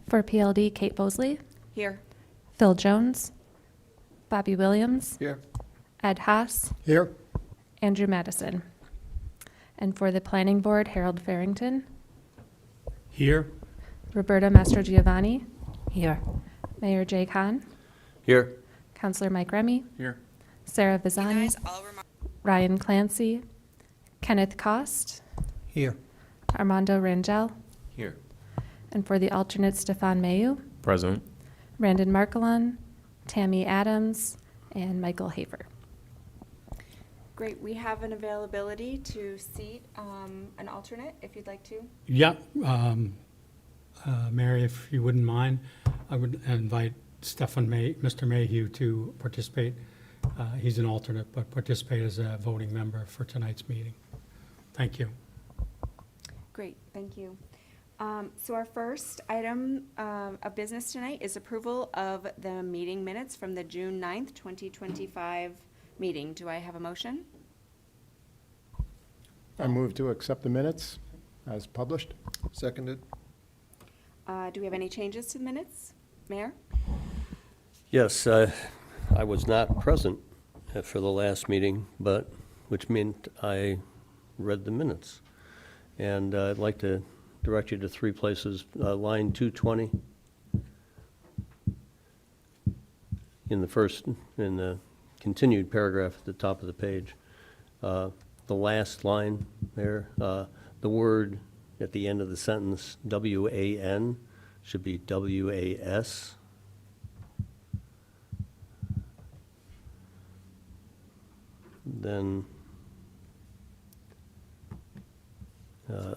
For PLD, Kate Bosley, Here. Phil Jones, Bobby Williams, Here. Ed Haas, Here. Andrew Madison. And for the Planning Board, Harold Farrington, Here. Roberta Mastrogiovanni, Here. Mayor Jay Khan, Here. Councilor Mike Remy, Here. Sarah Vizani, Ryan Clancy, Kenneth Cost, Here. Armando Rangel, Here. and for the alternate, Stefan Mayu, Present. Brandon Markelon, Tammy Adams, and Michael Haver. Great. We have an availability to seat an alternate, if you'd like to. Yeah, Mary, if you wouldn't mind, I would invite Mr. Mayhew to participate. He's an alternate, but participate as a voting member for tonight's meeting. Thank you. Great, thank you. So our first item of business tonight is approval of the meeting minutes from the June 9th, 2025 meeting. Do I have a motion? I move to accept the minutes as published. Seconded. Do we have any changes to the minutes? Mayor? Yes, I was not present for the last meeting, which meant I read the minutes. And I'd like to direct you to three places. Line 220 in the continued paragraph at the top of the page. The last line there, the word at the end of the sentence, W-A-N, should be W-A-S. Then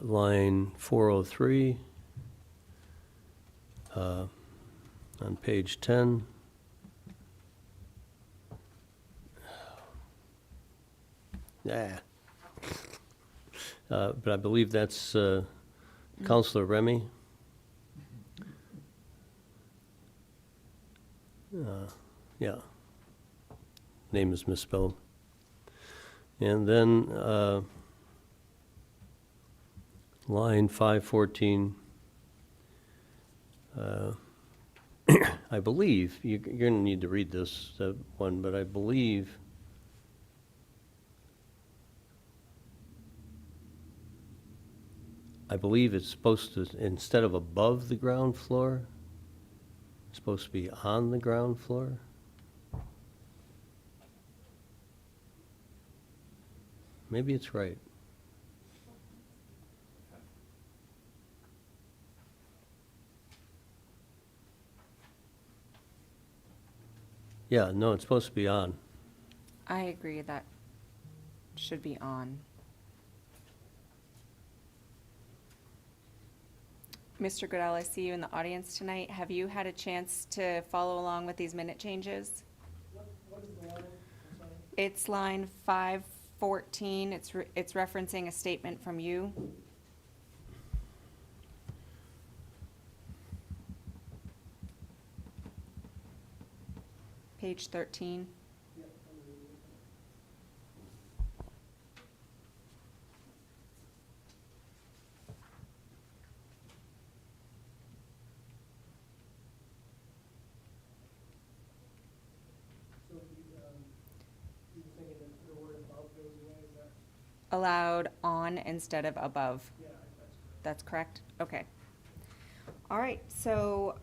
line 403 on page 10. But I believe that's Councilor Remy. Yeah. Name is misspelled. And then line 514, I believe, you're going to need to read this one, but I believe it's supposed to, instead of above the ground floor, it's supposed to be on the ground floor. Maybe it's right. Yeah, no, it's supposed to be on. I agree that should be on. Mr. Goodell, I see you in the audience tonight. Have you had a chance to follow along with these minute changes? What is the line? I'm sorry. It's line 514. It's referencing a statement from you. Page 13. Yep, I'm reading it. So you were thinking that the word above goes away, is that? Allowed on instead of above. Yeah, that's correct. That's correct? Okay. All right, so,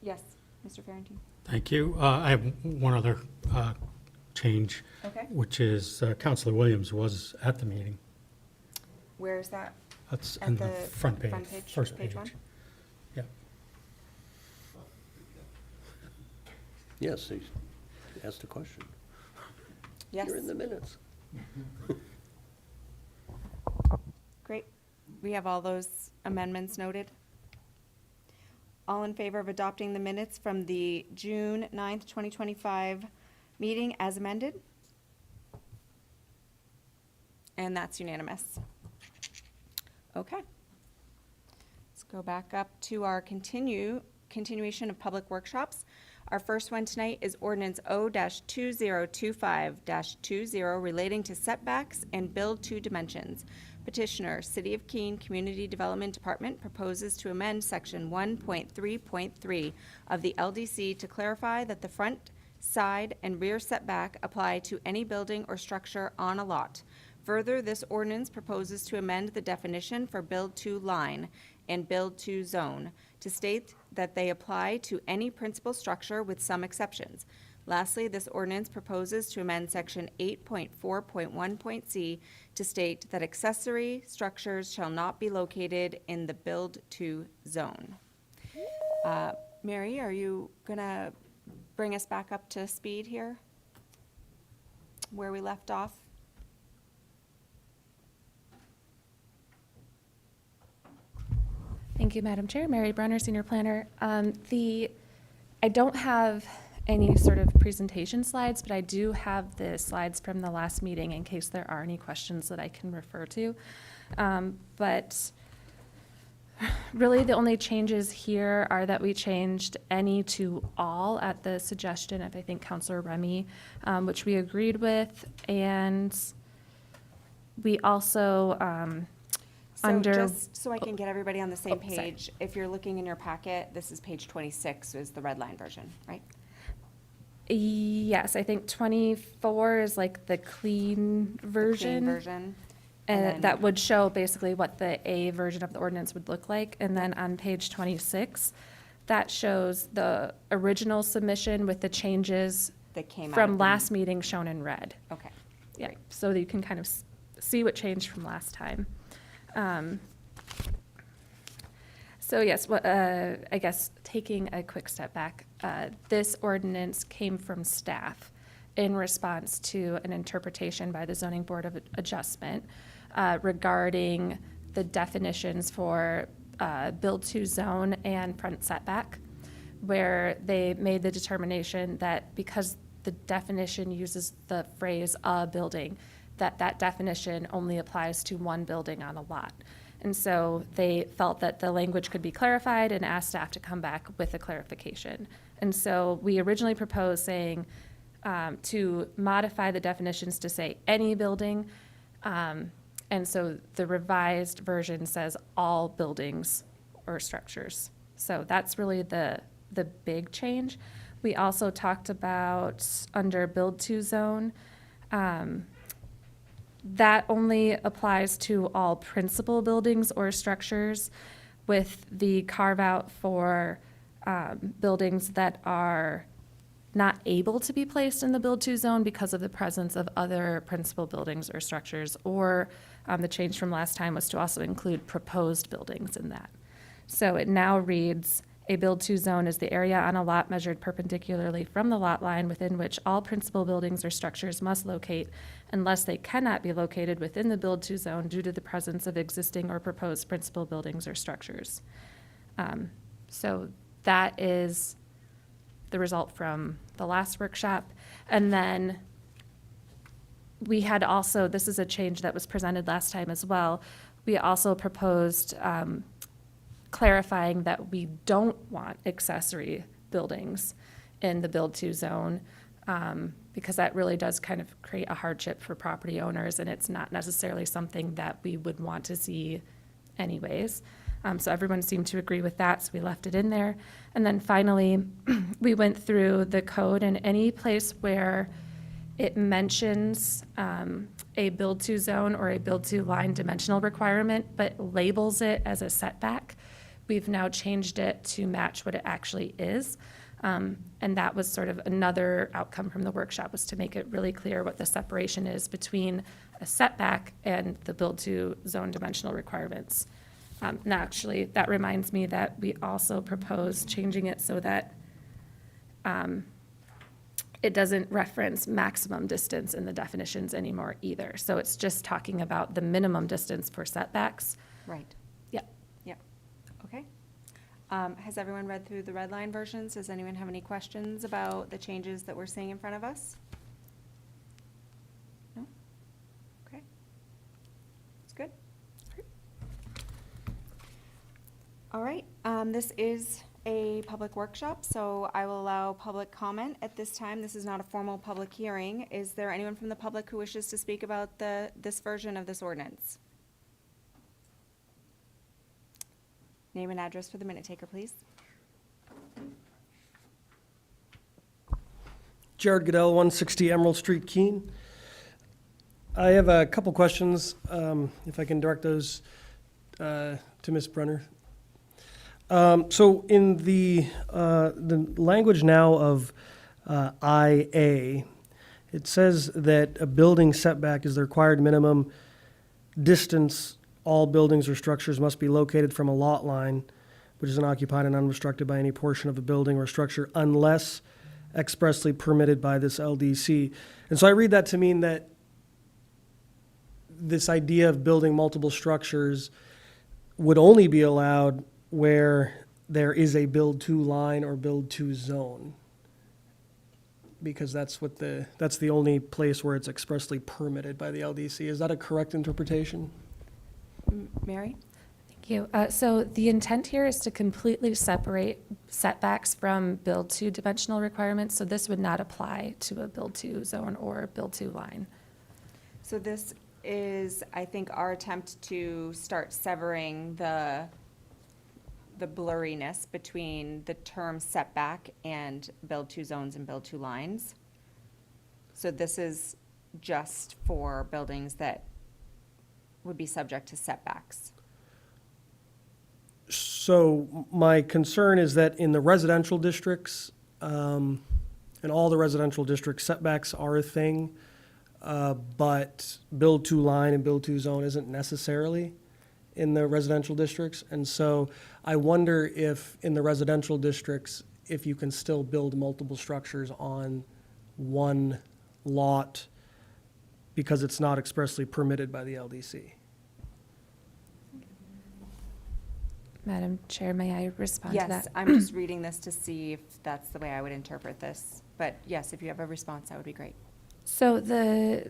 yes, Mr. Farrington? Thank you. I have one other change, Okay. which is Councilor Williams was at the meeting. Where is that? That's At on the the front page, front page, first page page. one? Yeah. Yes, he asked a question. Yes. You're in the minutes. Great. We have all those amendments noted. All in favor of adopting the minutes from the June 9th, 2025 meeting as amended? And that's unanimous. Okay. Let's go back up to our continuation of public workshops. Our first one tonight is ordinance O-2025-20 relating to setbacks and build to dimensions. Petitioner, City of Keene Community Development Department proposes to amend Section 1.3.3 of the LDC to clarify that the front, side, and rear setback apply to any building or structure on a lot. Further, this ordinance proposes to amend the definition for build-to line and build-to zone to state that they apply to any principal structure with some exceptions. Lastly, this ordinance proposes to amend Section 8.4.1.c to state that accessory structures shall not be located in the build-to zone. Mary, are you going to bring us back up to speed here? Where we left off? Thank you, Madam Chair. Mary Brunner, Senior Planner. I don't have any sort of presentation slides, but I do have the slides from the last meeting in case there are any questions that I can refer to. But really, the only changes here are that we changed any to all at the suggestion of, I think, Councilor Remy, which we agreed with. And we also, So under. just so I can get everybody on the same Oh, sorry. page, if you're looking in your packet, this is page 26 is the red line version, right? Yes, I think 24 is like the clean The version. clean version. And then- That would show basically what the A version of the ordinance would look like. And then on page 26, that shows the original submission with the changes That came out. from of the- last meeting shown in red. Okay. Yeah, Great. so that you can kind of see what changed from last time. So yes, I guess taking a quick step back, this ordinance came from staff in response to an interpretation by the Zoning Board of Adjustment regarding the definitions for build-to zone and front setback, where they made the determination that because the definition uses the phrase "a building," that definition only applies to one building on a lot. And so they felt that the language could be clarified and asked staff to come back with a clarification. And so we originally proposed saying to modify the definitions to say any building. And so the revised version says all buildings or structures. So that's really the big change. We also talked about under build-to zone, that only applies to all principal buildings or structures, with the carve-out for buildings that are not able to be placed in the build-to zone because of the presence of other principal buildings or structures, or the change from last time was to also include proposed buildings in that. So it now reads, a build-to zone is the area on a lot measured perpendicularly from the lot line within which all principal buildings or structures must locate unless they cannot be located within the build-to zone due to the presence of existing or proposed principal buildings or structures. So that is the result from the last workshop. And then we had also, this is a change that was presented last time as well, we also proposed clarifying that we don't want accessory buildings in the build-to zone, because that really does kind of create a hardship for property owners, and it's not necessarily something that we would want to see anyways. So everyone seemed to agree with that, so we left it in there. And then finally, we went through the code, and any place where it mentions a build-to zone or a build-to line dimensional requirement, but labels it as a setback, we've now changed it to match what it actually is. And that was sort of another outcome from the workshop, was to make it really clear what the separation is between a setback and the build-to zone dimensional requirements. And actually, that reminds me that we also proposed changing it so that it doesn't reference maximum distance in the definitions anymore either. So it's just talking about the minimum distance for setbacks. Right. Yep. Yep. Okay. Has everyone read through the red line versions? Does anyone have any questions about the changes that we're seeing in front of us? No? Okay. It's good. All right, this is a public workshop, so I will allow public comment at this time. This is not a formal public hearing. Is there anyone from the public who wishes to speak about this version of this ordinance? Name and address for the minute taker, please. Jared Goodell, 160 Emerald Street, Keene. I have a couple questions, if I can direct those to Ms. Brunner. So in the language now of IA, it says that a building setback is the required minimum distance all buildings or structures must be located from a lot line, which is unoccupied and unobstructed by any portion of a building or structure unless expressly permitted by this LDC. And so I read that to mean that this idea of building multiple structures would only be allowed where there is a build to line or build to zone. Because that's the only place where it's expressly permitted by the LDC. Is that a correct interpretation? Mary? Thank you. So the intent here is to completely separate setbacks from build-to dimensional requirements, so this would not apply to a build-to zone or build-to line. So this is, I think, our attempt to start severing the blurriness between the term setback and build-to zones and build-to lines. So this is just for buildings that would be subject to setbacks. So my concern is that in the residential districts, in all the residential districts, setbacks are a thing, but build to line and build to zone isn't necessarily in the residential districts. And so I wonder if in the residential districts, if you can still build multiple structures on one lot because it's not expressly permitted by the LDC. Madam Chair, may I respond to that? Yes, I'm just reading this to see if that's the way I would interpret this. But yes, if you have a response, that would be great. So the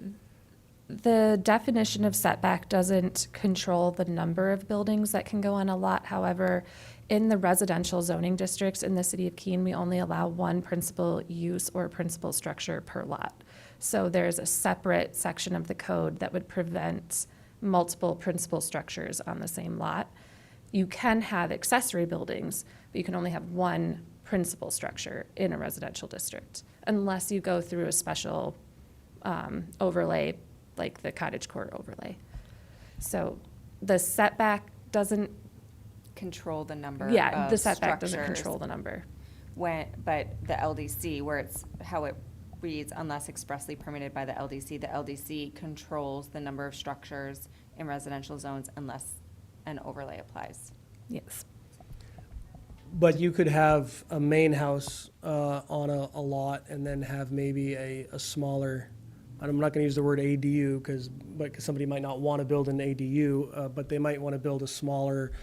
definition of setback doesn't control the number of buildings that can go on a lot. However, in the residential zoning districts in the city of Keene, we only allow one principal use or principal structure per lot. So there's a separate section of the code that would prevent multiple principal structures on the same lot. You can have accessory buildings, but you can only have one principal structure in a residential district unless you go through a special overlay, like the cottage court overlay. So the setback doesn't, Control the number yeah, of the setback doesn't structures control the number. but the LDC, where it's how it reads, unless expressly permitted by the LDC controls the number of structures in residential zones unless an overlay applies. Yes. But you could have a main house on a lot and then have maybe a smaller, I'm not going to use the word ADU because somebody might not want to build an ADU, but they might want to build a smaller,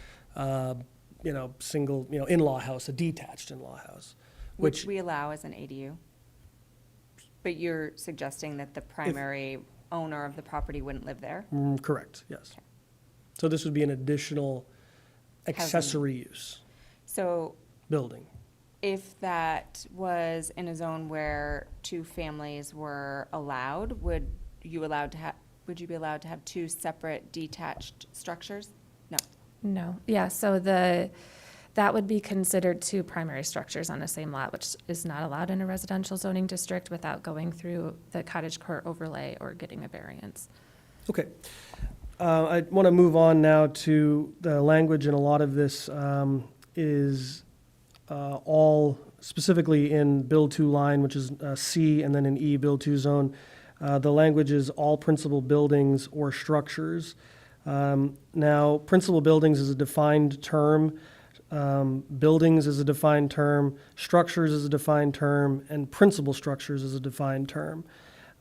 single, in-law house, a detached in-law house. Which we allow as an ADU. But you're suggesting that the primary owner of the property wouldn't live there? Correct, yes. So this would be an additional accessory use So building. if that was in a zone where two families were allowed, would you be allowed to have two separate detached structures? No. No. Yeah, so that would be considered two primary structures on the same lot, which is not allowed in a residential zoning district without going through the cottage court overlay or getting a variance. Okay. I want to move on now to the language, and a lot of this is all specifically in build to line, which is C, and then in E, build to zone. The language is all principal buildings or structures. Now, principal buildings is a defined term. Buildings is a defined term. Structures is a defined term, and principal structures is a defined term.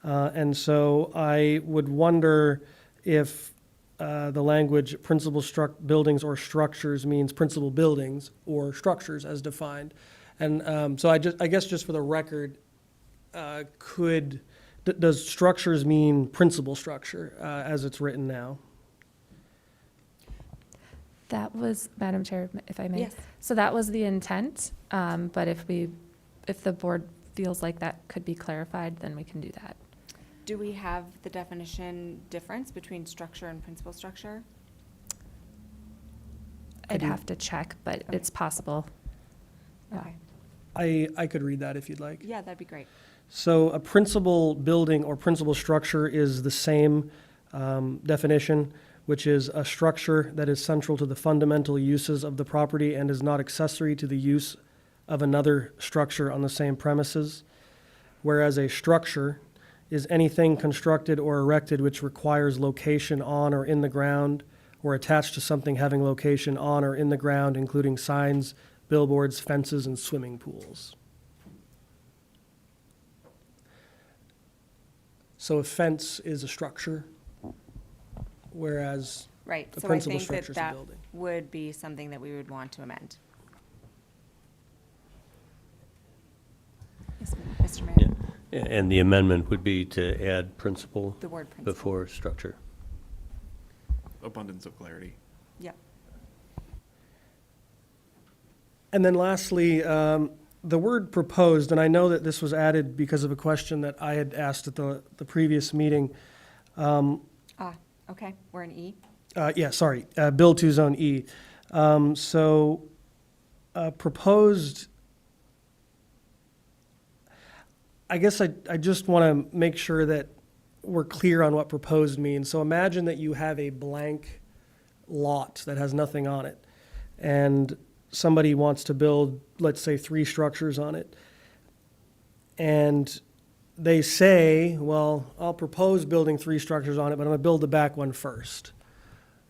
And so I would wonder if the language principal buildings or structures means principal buildings or structures as defined. And so I guess just for the record, does structures mean principal structure as it's written now? That was, Madam Chair, if I may. Yes. So that was the intent, but if the board feels like that could be clarified, then we can do that. Do we have the definition difference between structure and principal structure? I'd do- have to check, but Okay. it's possible. Yeah. Okay. I could read that if you'd like. Yeah, that'd be great. So a principal building or principal structure is the same definition, which is a structure that is central to the fundamental uses of the property and is not accessory to the use of another structure on the same premises. Whereas a structure is anything constructed or erected which requires location on or in the ground or attached to something having location on or in the ground, including signs, billboards, fences, and swimming pools. So a fence is a structure, whereas Right, the so I principal think that structure is a that building. would be something that we would want to amend. Yes, Mr. Yeah. Mayor, And the amendment would be to add principal the word principal. before structure. Abundance of clarity. Yep, And then lastly, the word proposed, and I know that this was added because of a question that I had asked at the previous meeting. okay, we're in E. Bill 2 Zone E. Proposed, I guess I just want to make sure that we're clear on what proposed means. So imagine that you have a blank lot that has nothing on it, and somebody wants to build, let's say, 3 structures on it. And they say, well, I'll propose building 3 structures on it, but I'm going to build the back one first.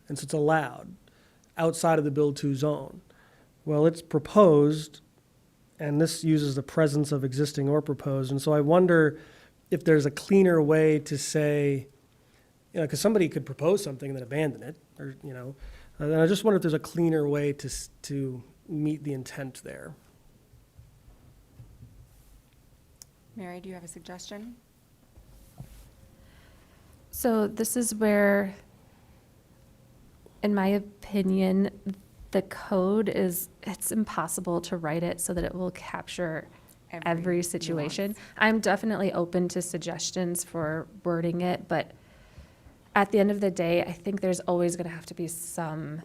And so it's allowed outside of the build to zone. Well, it's proposed, and this uses the presence of existing or proposed. And so I wonder if there's a cleaner way to say, because somebody could propose something and then abandon it, or, and I just wonder if there's a cleaner way to meet the intent there. Mary, do you have a suggestion? So this is where, in my opinion, the code it's impossible to write it so that it will capture every situation. nuance. I'm definitely open to suggestions for wording it, but at the end of the day, I think there's always going to have to be some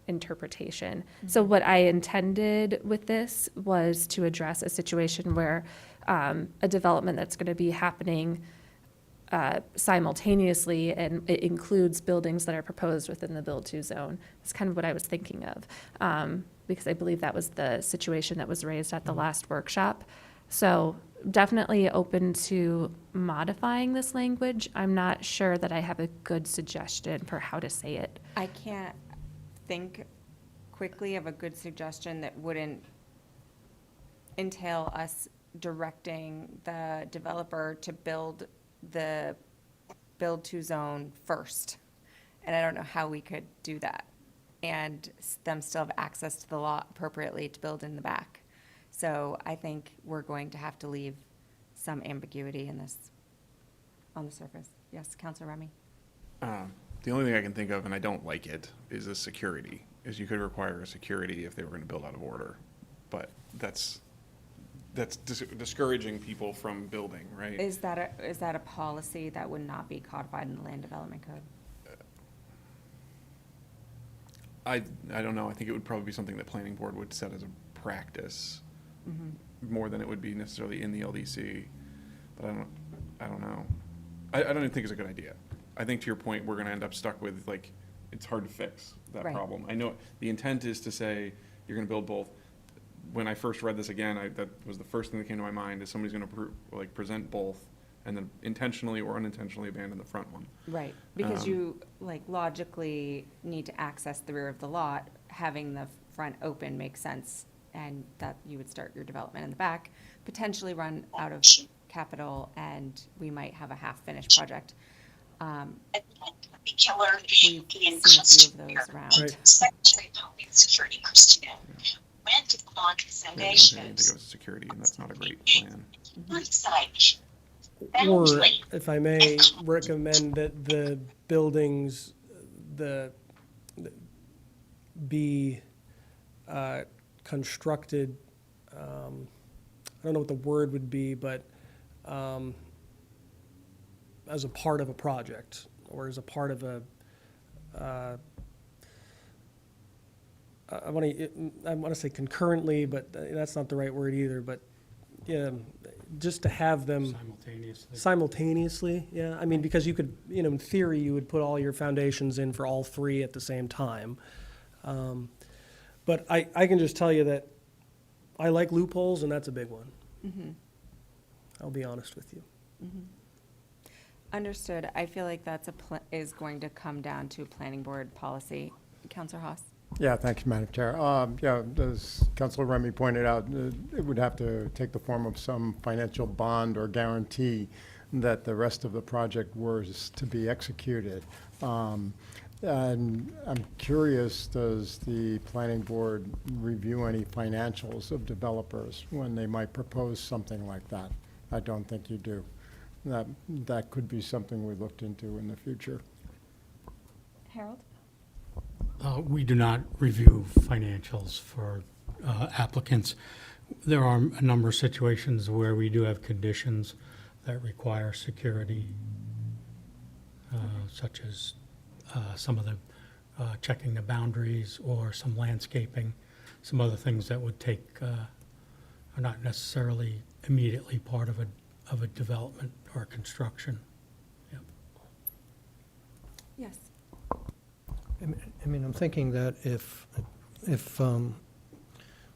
interpretation. So what I intended with this was to address a situation where a development that's going to be happening simultaneously, and it includes buildings that are proposed within the build-to zone. That's kind of what I was thinking of, because I believe that was the situation that was raised at the last workshop. So definitely open to modifying this language. I'm not sure that I have a good suggestion for how to say it. I can't think quickly of a good suggestion that wouldn't entail us directing the developer to build the build-to-zone first. And I don't know how we could do that, and them still have access to the lot appropriately to build in the back. So I think we're going to have to leave some ambiguity in this on the surface. Yes, Counselor Remy? The only thing I can think of, and I don't like it, is a security. Is you could require a security if they were going to build out of order, but that's discouraging people from building, right? Is that a policy that would not be codified in the land development code? I don't know. I think it would probably be something that planning board would set as a practice more than it would be necessarily in the LDC. But I don't know. I don't even think it's a good idea. I think to your point, we're going to end up stuck with, like, it's hard to fix that Right. problem. I know the intent is to say you're going to build both. When I first read this again, that was the first thing that came to my mind, is somebody's going to present both and then intentionally or unintentionally abandon the front one. Right, because Um, you, logically need to access the rear of the lot. Having the front open makes sense, and that you would start your development in the back, potentially run out of capital, and we might have a half-finished project. We've seen a few of those around. Right. Secretary of Homeland Security personnel went on I didn't foundations think it was security, and that's not a great plan. site. Or, if I may, recommend that the buildings, be constructed, I don't know what the word would be, but as a part of a project, or as a part of a I want to say concurrently, but that's not the right word either, but, yeah, just to have them Simultaneously. simultaneously, yeah, I mean, because you could, in theory, you would put all your foundations in for all three at the same time. But I can just tell you that I like loopholes, and that's a big one. I'll be honest with you. Understood. I feel like that's is going to come down to planning board policy. Counselor Haas? Yeah, thanks, Madam Chair. Yeah, as Councilor Remy pointed out, it would have to take the form of some financial bond or guarantee that the rest of the project was to be executed. And I'm curious, does the planning board review any financials of developers when they might propose something like that? I don't think you do. That could be something we looked into in the future. Harold? We do not review financials for applicants. There are a number of situations where we do have conditions that require security, such as some of the checking the boundaries or some landscaping, some other things that would take, are not necessarily immediately part of a development or construction. Yep. Yes. I mean, I'm thinking that if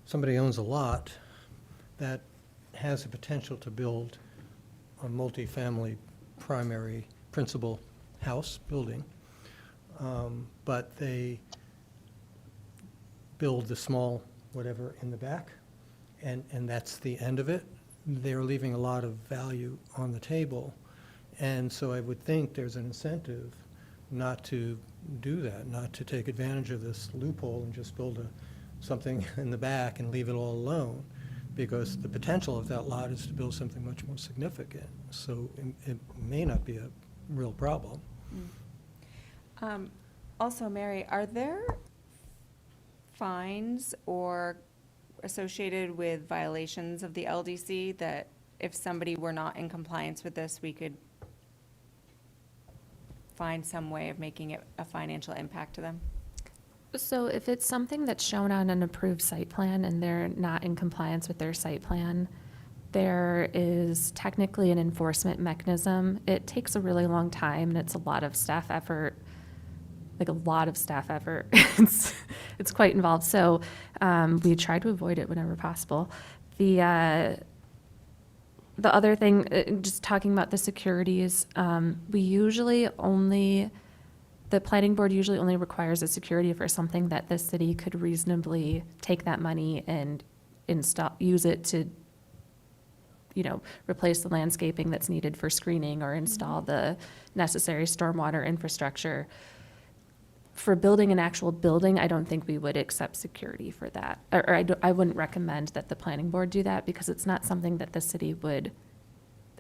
somebody owns a lot that has the potential to build a multifamily primary principal house building, but they build the small whatever in the back, and that's the end of it, they're leaving a lot of value on the table. And so I would think there's an incentive not to do that, not to take advantage of this loophole and just build something in the back and leave it all alone, because the potential of that lot is to build something much more significant. So it may not be a real problem. Also, Mary, are there fines or associated with violations of the LDC that if somebody were not in compliance with this, we could find some way of making it a financial impact to them? So if it's something that's shown on an approved site plan and they're not in compliance with their site plan, there is technically an enforcement mechanism. It takes a really long time and it's a lot of staff effort, like a lot of staff effort. It's quite involved. So we try to avoid it whenever possible. The other thing, just talking about the securities, the planning board usually only requires a security for something that the city could reasonably take that money and use it to, replace the landscaping that's needed for screening or install the necessary stormwater infrastructure. For building an actual building, I don't think we would accept security for that. Or I wouldn't recommend that the planning board do that because it's not something that the city would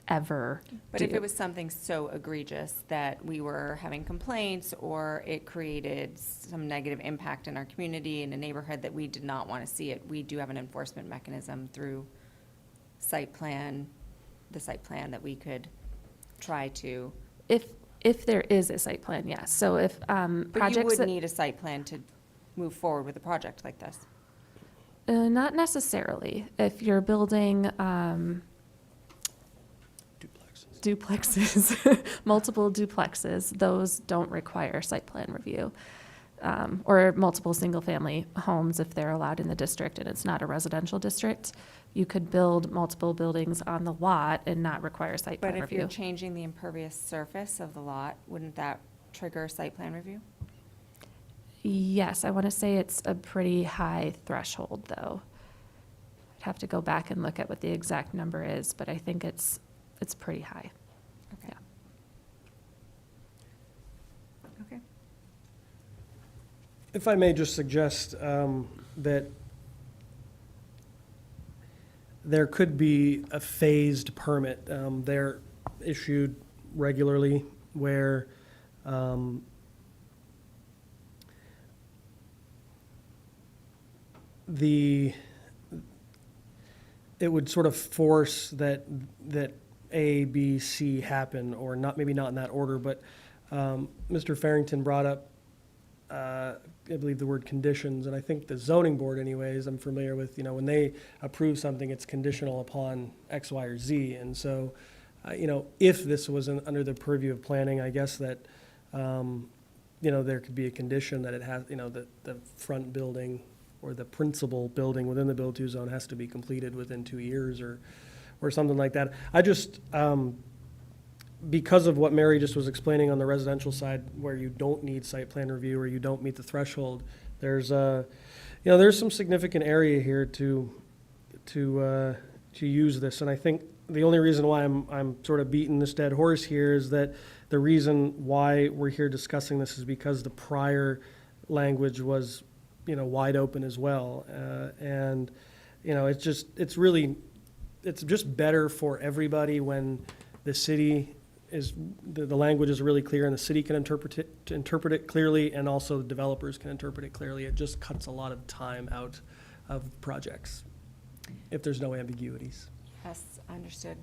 ever But do. if it was something so egregious that we were having complaints or it created some negative impact in our community, in a neighborhood that we did not want to see it, we do have an enforcement mechanism through the site plan that we could try to. If there is a site plan, yes. So if But you projects would that, need a site plan to move forward with a project like this. not necessarily. If you're building duplexes, multiple duplexes, those don't require site plan review. Or multiple single-family homes if they're allowed in the district and it's not a residential district. You could build multiple buildings on the lot and not require site plan But if review. you're changing the impervious surface of the lot, wouldn't that trigger site plan review? Yes, I want to say it's a pretty high threshold, though. I'd have to go back and look at what the exact number is, but I think it's pretty high. Okay. Yeah. Okay. If I may just suggest that there could be a phased permit. They're issued regularly where it would sort of force that A, B, C happen, or not, maybe not in that order, but Mr. Farrington brought up I believe, the word conditions, and I think the zoning board anyways, I'm familiar with, when they approve something, it's conditional upon X, Y, or Z. And so, if this was under the purview of planning, I guess that, there could be a condition that it has, that the front building or the principal building within the build-to zone has to be completed within 2 years or something like that. I just, because of what Mary just was explaining on the residential side, where you don't need site plan review or you don't meet the threshold, there's there's some significant area here to use this. And I think the only reason why I'm sort of beating this dead horse here is that the reason why we're here discussing this is because the prior language was, wide open as well. And, it's just better for everybody when the city is, the language is really clear and the city can interpret it clearly, and also developers can interpret it clearly. It just cuts a lot of time out of projects if there's no ambiguities. Yes, understood.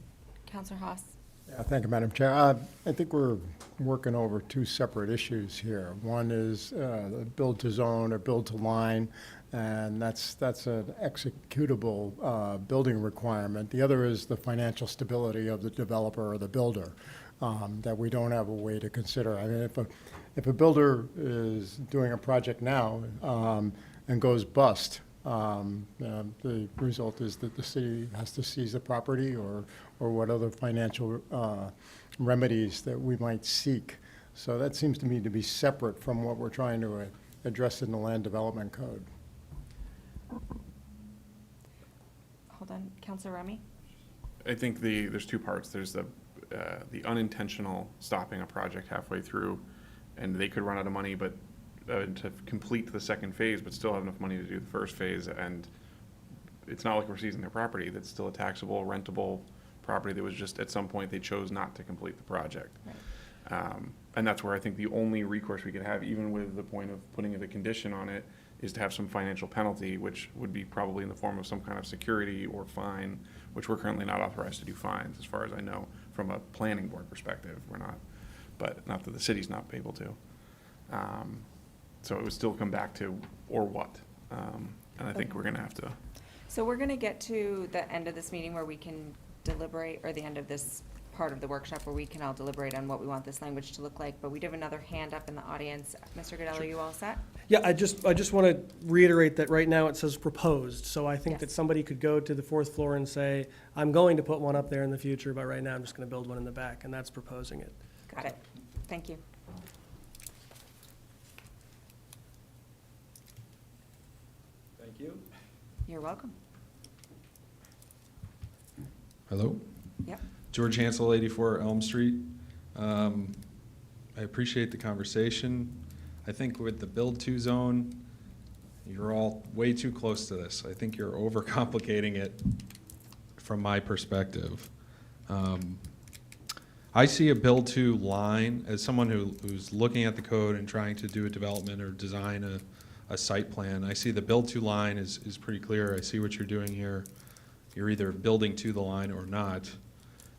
Counselor Haas? Yeah, thank you, Madam Chair. I think we're working over two separate issues here. One is the build-to-zone or build-to-line, and that's an executable building requirement. The other is the financial stability of the developer or the builder, that we don't have a way to consider. I mean, if a builder is doing a project now and goes bust, the result is that the city has to seize the property or what other financial remedies that we might seek. So that seems to me to be separate from what we're trying to address in the land development code. Hold on, Counselor Remy? I think there's two parts. There's the unintentional stopping a project halfway through, and they could run out of money, but to complete the second phase, but still have enough money to do the first phase. And it's not like we're seizing their property. That's still a taxable, rentable property that was just, at some point, they chose not to complete the project. Right. And that's where I think the only recourse we could have, even with the point of putting a condition on it, is to have some financial penalty, which would be probably in the form of some kind of security or fine, which we're currently not authorized to do fines, as far as I know, from a planning board perspective. We're not, but not that the city's not able to. So it would still come back to, or what? And I think we're gonna have to. So we're gonna get to the end of this meeting where we can deliberate, or the end of this part of the workshop where we can all deliberate on what we want this language to look like, but we do have another hand up in the audience. Mr. Goodell, are you all set? Yeah, I just want to reiterate that right now it says proposed, so I think that Yes. somebody could go to the fourth floor and say, I'm going to put one up there in the future, but right now I'm just going to build one in the back, and that's proposing it. Got it. Thank you. Thank you. You're welcome. Hello, Yep. George Hansel, 84 Elm Street. I appreciate the conversation. I think with the build-to zone, you're all way too close to this. I think you're overcomplicating it from my perspective. I see a build-to line as someone who's looking at the code and trying to do a development or design a site plan. I see the build-to line is pretty clear. I see what you're doing here. You're either building to the line or not.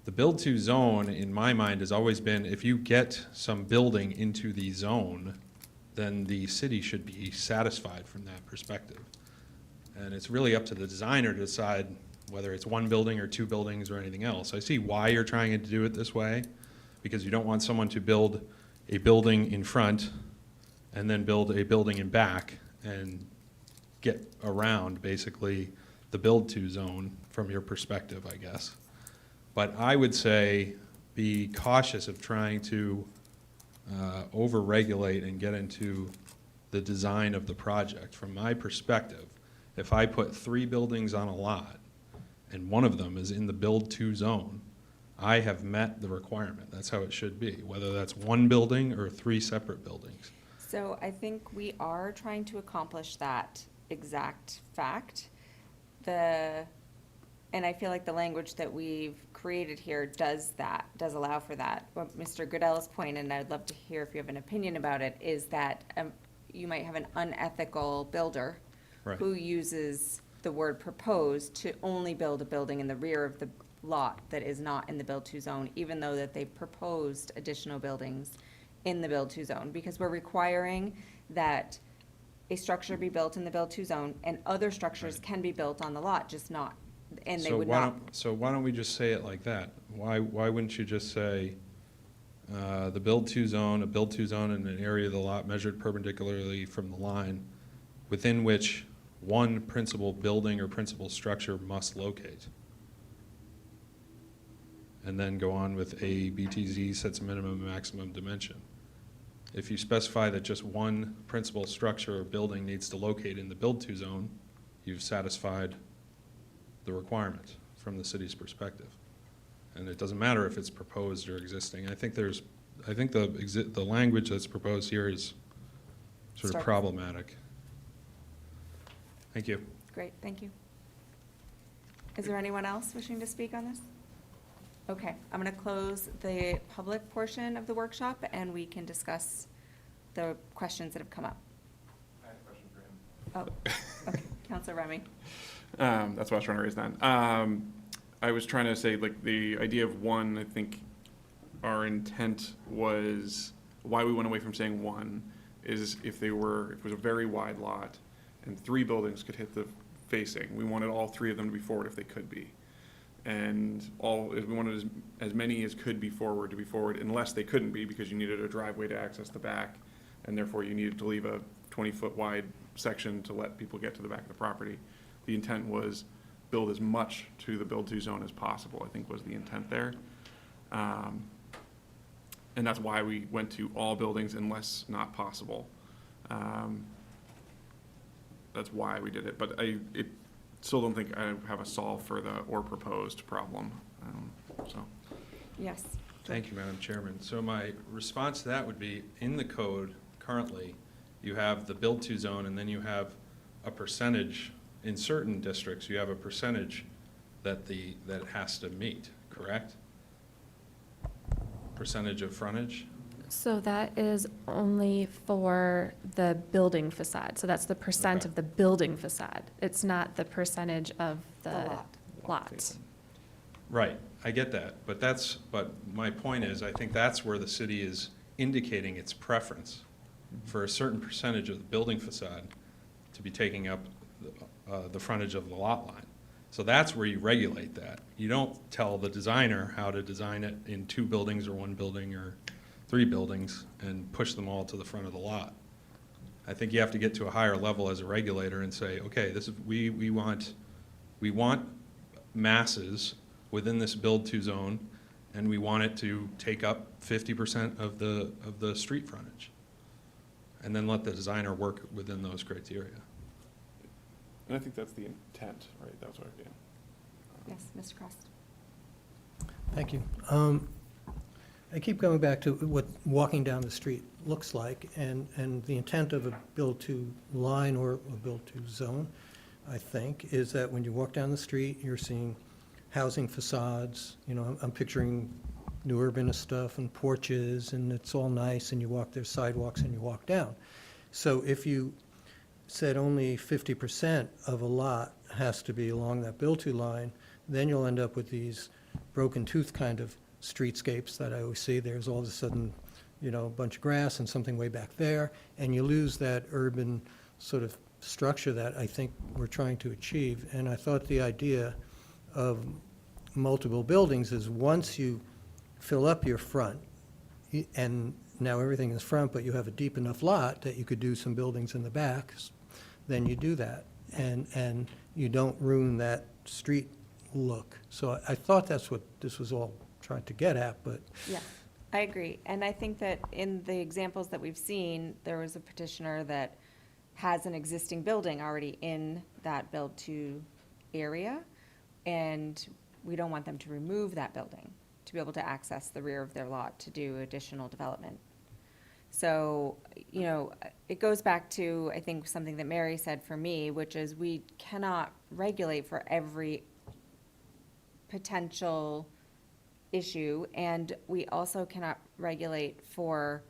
The build-to zone, in my mind, has always been, if you get some building into the zone, then the city should be satisfied from that perspective. And it's really up to the designer to decide whether it's one building or two buildings or anything else. I see why you're trying to do it this way, because you don't want someone to build a building in front and then build a building in back and get around, basically, the build-to zone from your perspective, I guess. But I would say be cautious of trying to over-regulate and get into the design of the project. From my perspective, if I put 3 buildings on a lot and one of them is in the build-to zone, I have met the requirement. That's how it should be, whether that's one building or 3 separate buildings. So I think we are trying to accomplish that exact fact. And I feel like the language that we've created here does allow for that. What Mr. Goodell's point, and I'd love to hear if you have an opinion about it, is that you might have an unethical builder Right. who uses the word proposed to only build a building in the rear of the lot that is not in the build-to zone, even though that they proposed additional buildings in the build-to zone, because we're requiring that a structure be built in the build-to zone, and other structures can be built on the lot, just not, and they would not. So why don't we just say it like that? Why wouldn't you just say, the build-to zone, a build-to zone in an area of the lot measured perpendicularly from the line within which one principal building or principal structure must locate? And then go on with A, B, T, Z sets a minimum and maximum dimension. If you specify that just one principal structure or building needs to locate in the build-to zone, you've satisfied the requirement from the city's perspective. And it doesn't matter if it's proposed or existing. I think the language that's proposed here is sort of Start. problematic. Thank you. Great, thank you. Is there anyone else wishing to speak on this? Okay, I'm going to close the public portion of the workshop, and we can discuss the questions that have come up. I have a question for him. Oh, okay, Counselor Remy. That's what I was trying to raise then. I was trying to say, like, the idea of one, I think our intent was, why we went away from saying one, is if it was a very wide lot and 3 buildings could hit the facing, we wanted all 3 of them to be forward if they could be. And we wanted as many as could be forward to be forward, unless they couldn't be, because you needed a driveway to access the back, and therefore you needed to leave a 20-foot wide section to let people get to the back of the property. The intent was build as much to the build-to zone as possible, I think was the intent there. And that's why we went to all buildings unless not possible. That's why we did it, but still don't think I have a solve for the or proposed problem, so. Yes. Thank you, Madam Chairman. So my response to that would be, in the code currently, you have the build-to zone, and then you have a percentage. In certain districts, you have a percentage that it has to meet, correct? Percentage of frontage? So that is only for the building facade. So that's the percent Okay. of the building facade. It's not the percentage of the lot. lot. Right, I get that, but my point is, I think that's where the city is indicating its preference for a certain percentage of the building facade to be taking up the frontage of the lot line. So that's where you regulate that. You don't tell the designer how to design it in 2 buildings or 1 building or 3 buildings and push them all to the front of the lot. I think you have to get to a higher level as a regulator and say, okay, we want masses within this build-to zone, and we want it to take up 50% of the street frontage. And then let the designer work within those criteria. And I think that's the intent, right? That's what, yeah. Yes, Mr. Cross. Thank you. I keep going back to what walking down the street looks like, and the intent of a build-to line or a build-to zone, I think, is that when you walk down the street, you're seeing housing facades. You know, I'm picturing new urbanist stuff and porches, and it's all nice, and you walk, there's sidewalks, and you walk down. So if you said only 50% of a lot has to be along that build-to line, then you'll end up with these broken tooth kind of streetscapes that I always see. There's all of a sudden, you know, a bunch of grass and something way back there, and you lose that urban sort of structure that I think we're trying to achieve. And I thought the idea of multiple buildings is once you fill up your front, and now everything is front, but you have a deep enough lot that you could do some buildings in the back, then you do that. And you don't ruin that street look. So I thought that's what this was all trying to get at, but Yeah, I agree. And I think that in the examples that we've seen, there was a petitioner that has an existing building already in that build-to area, and we don't want them to remove that building to be able to access the rear of their lot to do additional development. So, you know, it goes back to, I think, something that Mary said for me, which is we cannot regulate for every potential issue, and we also cannot regulate for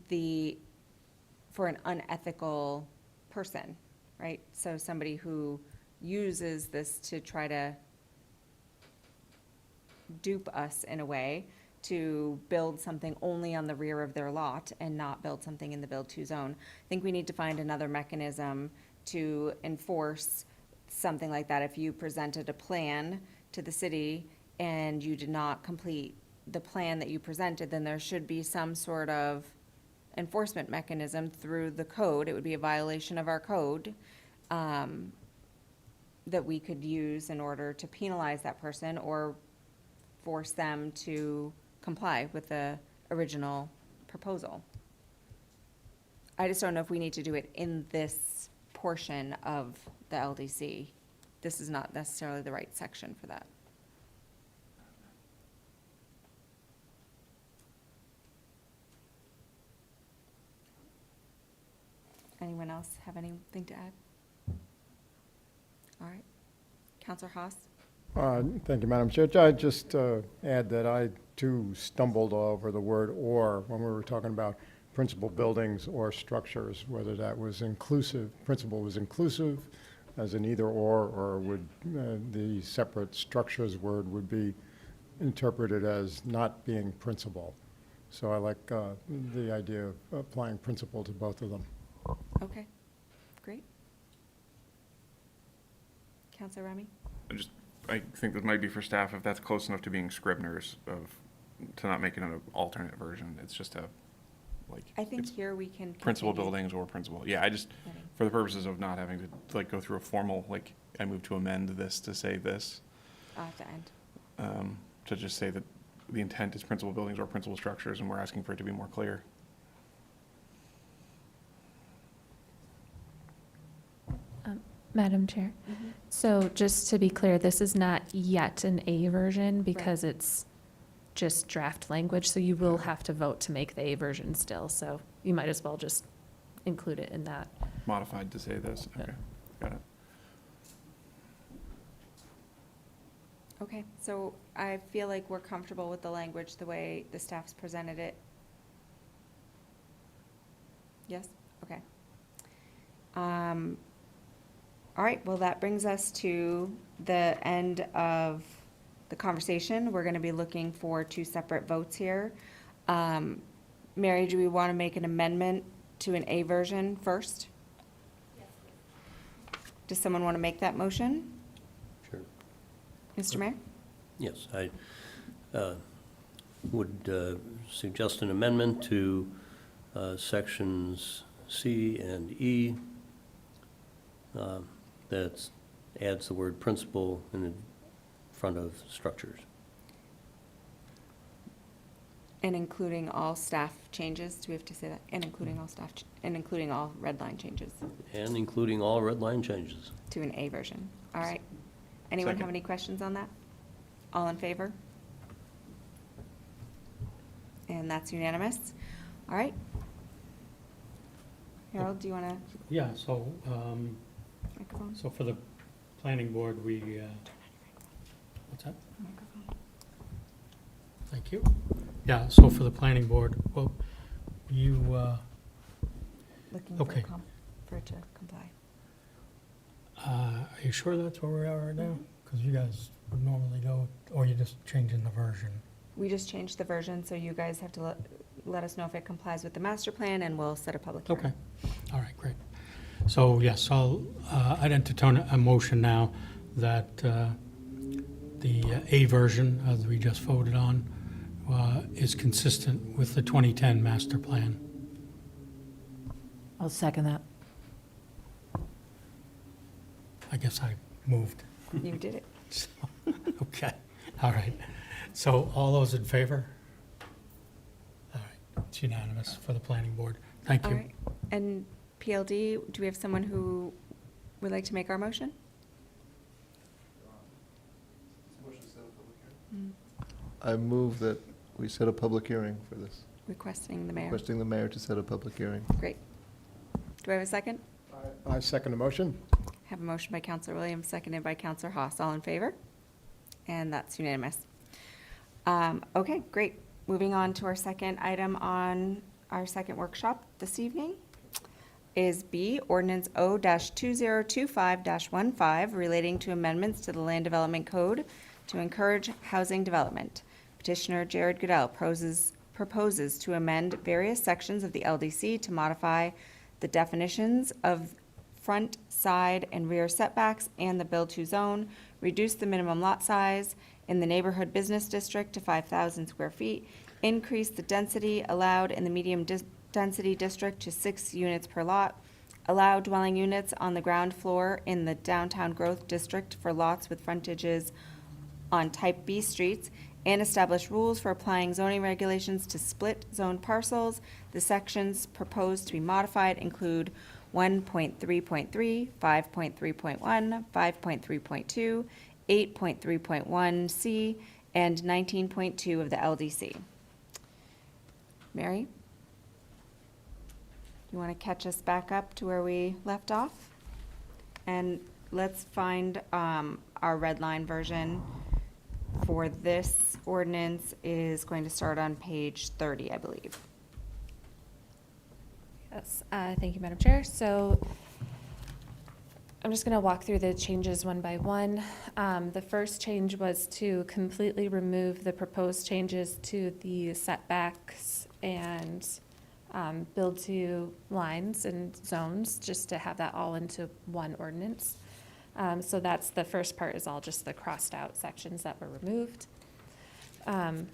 an unethical person, right? So somebody who uses this to try to dupe us in a way, to build something only on the rear of their lot and not build something in the build to zone. I think we need to find another mechanism to enforce something like that. If you presented a plan to the city and you did not complete the plan that you presented, then there should be some sort of enforcement mechanism through the code. It would be a violation of our code, that we could use in order to penalize that person or force them to comply with the original proposal. I just don't know if we need to do it in this portion of the LDC. This is not necessarily the right section for that. Anyone else have anything to add? All right. Counselor Haas? Thank you, Madam Chair. I just add that I too stumbled over the word "or" when we were talking about principal buildings or structures, whether that was inclusive, principal was inclusive as an either or would the separate structures word would be interpreted as not being principal. So I like the idea of applying principal to both of them. Okay, great. Counselor Remy? I think that might be for staff, if that's close enough to being Scribner's, to not make it an alternate version. It's just I think it's here we can. principal continue. buildings or principal. Yeah, Heading. for the purposes of not having to go through a formal, I move to amend this to say this, At the end. to just say that the intent is principal buildings or principal structures, and we're asking for it to be more clear. Madam Chair, so just to be clear, this is not yet an A version because it's just draft language, so you will have to vote to make the A version still, so you might as well just include it in that. Modified to say this. Yeah. Okay, got it. Okay, so I feel like we're comfortable with the language, the way the staff's presented it. Yes? Okay. All right, well, that brings us to the end of the conversation. We're gonna be looking for two separate votes here. Mary, do we want to make an amendment to an A version first? Does someone want to make that motion? Sure. Mr. Mayor? Yes, I would suggest an amendment to sections C and E that adds the word principal in the front of structures. And including all staff changes, do we have to say that? And including all staff, and including all red line changes And including all red line changes. to an A version. All right. Anyone have Second. any questions on that? All in favor? And that's unanimous. All right. Harold, do you want to, Yeah, so, microphone? so for the planning board, we, what's that? Microphone. Thank you. Yeah, so for the planning board, well, you, Looking for, Okay. for it to comply. are you sure that's where we are right now? Because you guys would normally go, or you're just changing the version? We just changed the version, so you guys have to let us know if it complies with the master plan, and we'll set a public hearing. Okay, all right, great. So, yes, I'd entertain a motion now that the A version, as we just voted on, is consistent with the 2010 master plan. I'll second that. I guess I moved. You did it. So, okay, all right. So all those in favor? All right, it's unanimous for the planning board. Thank All you. right. And PLD, do we have someone who would like to make our motion? I move that we set a public hearing for this, Requesting the mayor. requesting the mayor to set a public hearing. Great. Do I have a second? I second the motion. Have a motion by Counselor Williams, seconded by Counselor Haas. All in favor? And that's unanimous. Okay, great. Moving on to our second item on our second workshop this evening is B, Ordinance O-2025-15, relating to amendments to the Land Development Code to encourage housing development. Petitioner Jared Goodell proposes to amend various sections of the LDC to modify the definitions of front, side, and rear setbacks and the build-to zone, reduce the minimum lot size in the neighborhood business district to 5,000 square feet, increase the density allowed in the medium density district to 6 units per lot, allow dwelling units on the ground floor in the downtown growth district for lots with frontages on type B streets, and establish rules for applying zoning regulations to split zone parcels. The sections proposed to be modified include 1.3.3, 5.3.1, 5.3.2, 8.3.1C, and 19.2 of the LDC. Mary? You want to catch us back up to where we left off? And let's find our red line version for this ordinance is going to start on page 30, I believe. Yes, thank you, Madam Chair. So I'm just going to walk through the changes one by one. The first change was to completely remove the proposed changes to the setbacks and build-to lines and zones, just to have that all into one ordinance. So that's the first part, is all just the crossed-out sections that were removed. And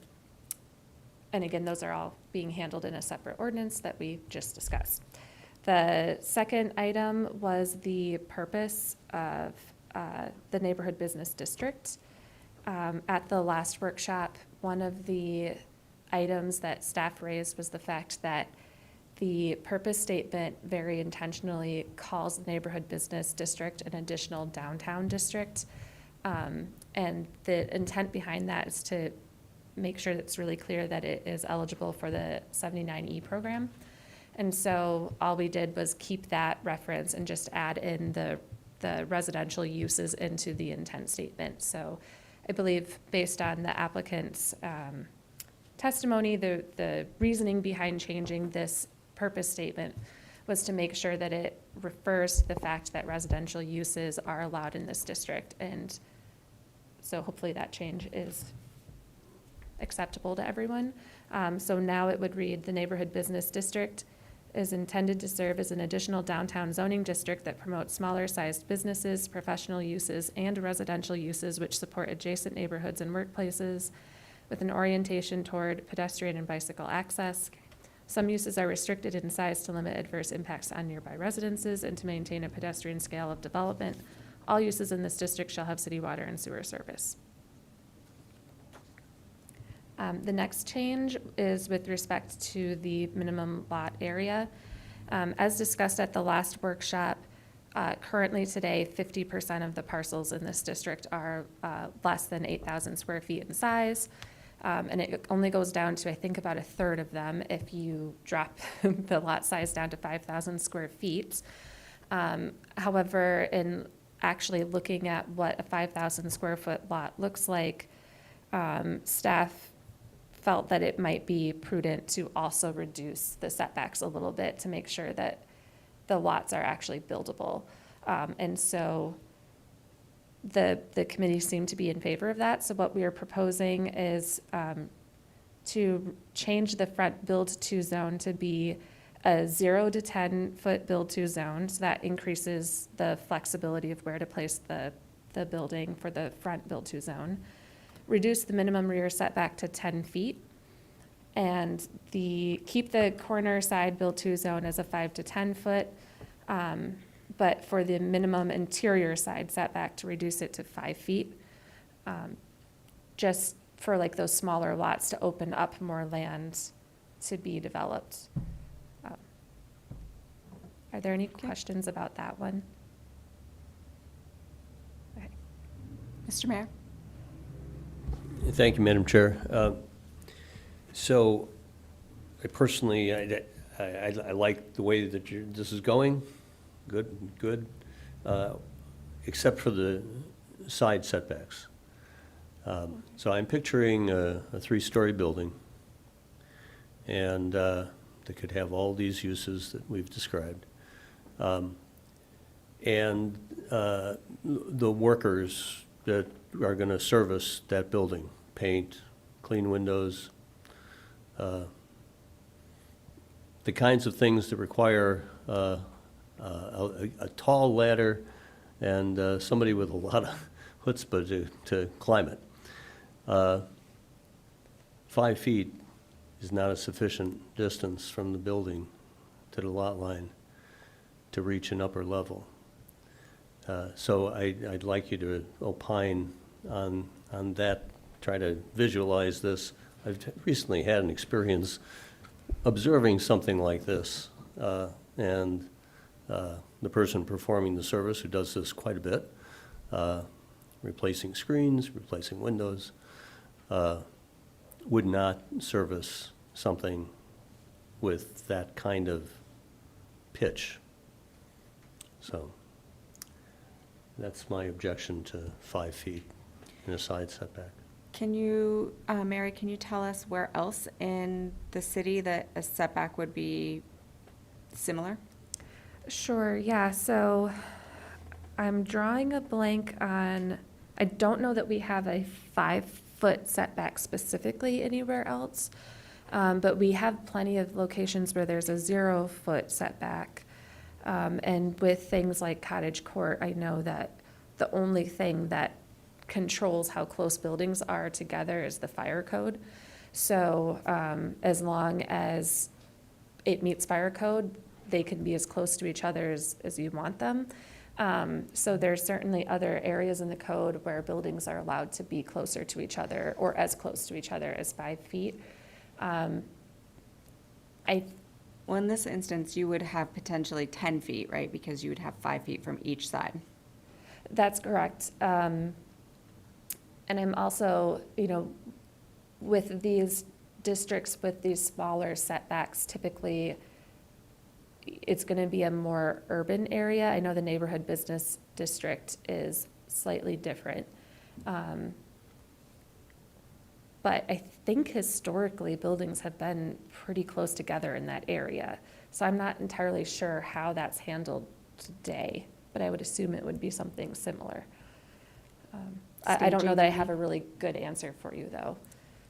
again, those are all being handled in a separate ordinance that we just discussed. The second item was the purpose of the neighborhood business district. At the last workshop, one of the items that staff raised was the fact that the purpose statement very intentionally calls the neighborhood business district an additional downtown district. And the intent behind that is to make sure that it's really clear that it is eligible for the 79E program. And so all we did was keep that reference and just add in the residential uses into the intent statement. So I believe based on the applicant's testimony, the reasoning behind changing this purpose statement was to make sure that it refers to the fact that residential uses are allowed in this district. And so hopefully that change is acceptable to everyone. So now it would read, the neighborhood business district is intended to serve as an additional downtown zoning district that promotes smaller sized businesses, professional uses, and residential uses which support adjacent neighborhoods and workplaces with an orientation toward pedestrian and bicycle access. Some uses are restricted in size to limit adverse impacts on nearby residences and to maintain a pedestrian scale of development. All uses in this district shall have city water and sewer service. The next change is with respect to the minimum lot area. As discussed at the last workshop, currently today, 50% of the parcels in this district are less than 8,000 square feet in size. And it only goes down to, I think, about a third of them if you drop the lot size down to 5,000 square feet. However, in actually looking at what a 5,000 square foot lot looks like, staff felt that it might be prudent to also reduce the setbacks a little bit to make sure that the lots are actually buildable. And so the committee seemed to be in favor of that. So what we are proposing is to change the front build-to zone to be a 0 to 10 foot build-to zone. So that increases the flexibility of where to place the building for the front build-to zone. Reduce the minimum rear setback to 10 feet, and keep the corner side build-to zone as a 5 to 10 foot, but for the minimum interior side setback to reduce it to 5 feet, just for like those smaller lots to open up more land to be developed. Are there any questions about that one? Okay. Mr. Mayor? Thank you, Madam Chair. So I personally, I like the way that this is going. Good. Except for the side setbacks. So I'm picturing a 3-story building, and that could have all these uses that we've described. And the workers that are going to service that building, paint, clean windows, the kinds of things that require a tall ladder and somebody with a lot of chutzpah to climb it. 5 feet is not a sufficient distance from the building to the lot line to reach an upper level. So I'd like you to opine on that, try to visualize this. I've recently had an experience observing something like this, and the person performing the service, who does this quite a bit, replacing screens, replacing windows, would not service something with that kind of pitch. So that's my objection to 5 feet in a side setback. Can you, Mary, can you tell us where else in the city that a setback would be similar? Sure, yeah, so I'm drawing a blank on, I don't know that we have a 5-foot setback specifically anywhere else, but we have plenty of locations where there's a 0-foot setback. And with things like Cottage Court, I know that the only thing that controls how close buildings are together is the fire code. So as long as it meets fire code, they can be as close to each other as you want them. So there's certainly other areas in the code where buildings are allowed to be closer to each other or as close to each other as 5 feet. Well, in this instance, you would have potentially 10 feet, right? Because you would have 5 feet from each side. That's correct. And I'm also, with these districts with these smaller setbacks, typically it's going to be a more urban area. I know the neighborhood business district is slightly different. But I think historically, buildings have been pretty close together in that area. So I'm not entirely sure how that's handled today, but I would assume it would be something similar. I don't know that I have a really good answer for you, though.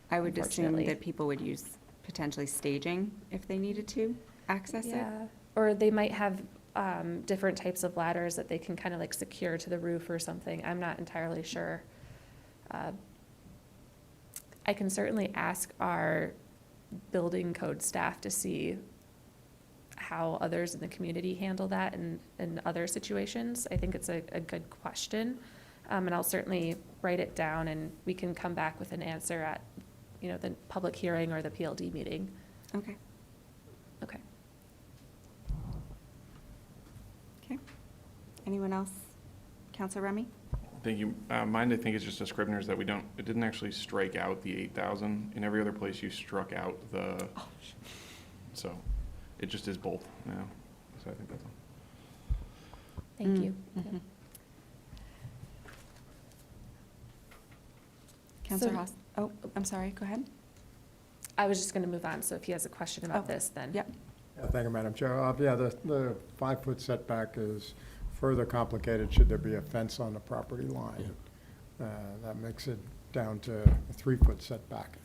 I would assume unfortunately. that people would use potentially staging if they needed to access it. Yeah, or they might have different types of ladders that they can kind of like secure to the roof or something. I'm not entirely sure. I can certainly ask our building code staff to see how others in the community handle that in other situations. I think it's a good question. And I'll certainly write it down and we can come back with an answer at, the public hearing or the PLD meeting. Okay. Okay. Okay. Anyone else? Counselor Remy? Thank you. Mine, I think, is just a Scribner's that it didn't actually strike out the 8,000. In every other place, you struck out the, so it just is both now. So I think that's all. Thank you. Mm-hmm. Counselor So- Haas? Oh, I'm sorry, go ahead. I was just going to move on, so if he has a question about this, then. Yep. Yeah, thank you, Madam Chair. Yeah, the 5-foot setback is further complicated should there be a fence on the property line. That makes it down to a 3-foot setback.